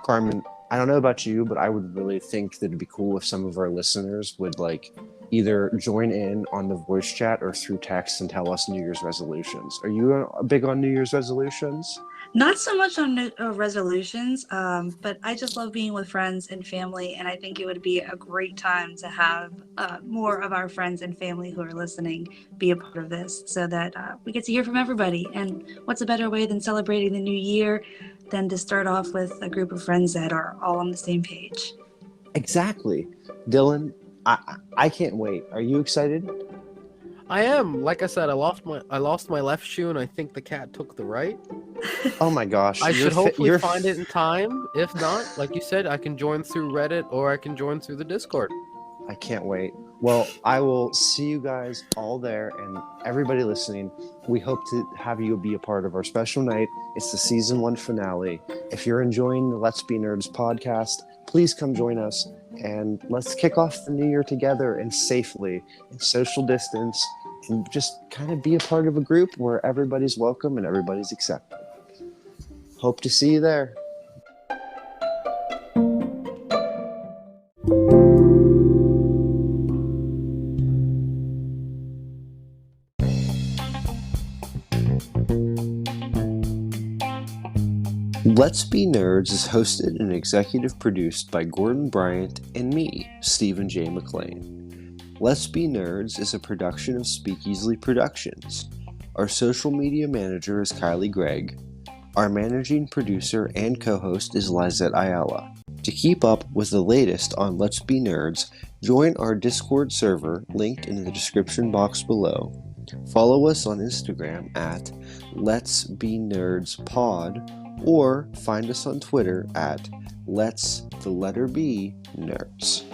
Carmen, I don't know about you, but I would really think that it'd be cool if some of our listeners would like either join in on the voice chat or through text and tell us New Year's resolutions. Are you big on New Year's resolutions? Not so much on resolutions, but I just love being with friends and family, and I think it would be a great time to have more of our friends and family who are listening be a part of this so that we get to hear from everybody. And what's a better way than celebrating the new year than to start off with a group of friends that are all on the same page? Exactly. Dylan, I can't wait. Are you excited? I am. Like I said, I lost my left shoe, and I think the cat took the right. Oh my gosh. I should hopefully you're find it in time. If not, like you said, I can join through Reddit or I can join through the Discord. I can't wait. Well, I will see you guys all there, and everybody listening, we hope to have you be a part of our special night. It's the season 1 finale. If you're enjoying the Let's Be Nerds podcast, please come join us, and let's kick off the new year together and safely, in social distance, and just kind of be a part of a group where everybody's welcome and everybody's accepted. Hope to see you there. Let's Be Nerds is hosted and executive produced by Gordon Bryant and me, Stephen J. McLean. Let's Be Nerds is a production of Speak Easily Productions. Our social media manager is Kylie Gregg. Our managing producer and co-host is Lizette Ayala. To keep up with the latest on Let's Be Nerds, join our Discord server linked in the description box below. Follow us on Instagram at Let's Be Nerds Pod, or find us on Twitter at Let's the letter B Nerds.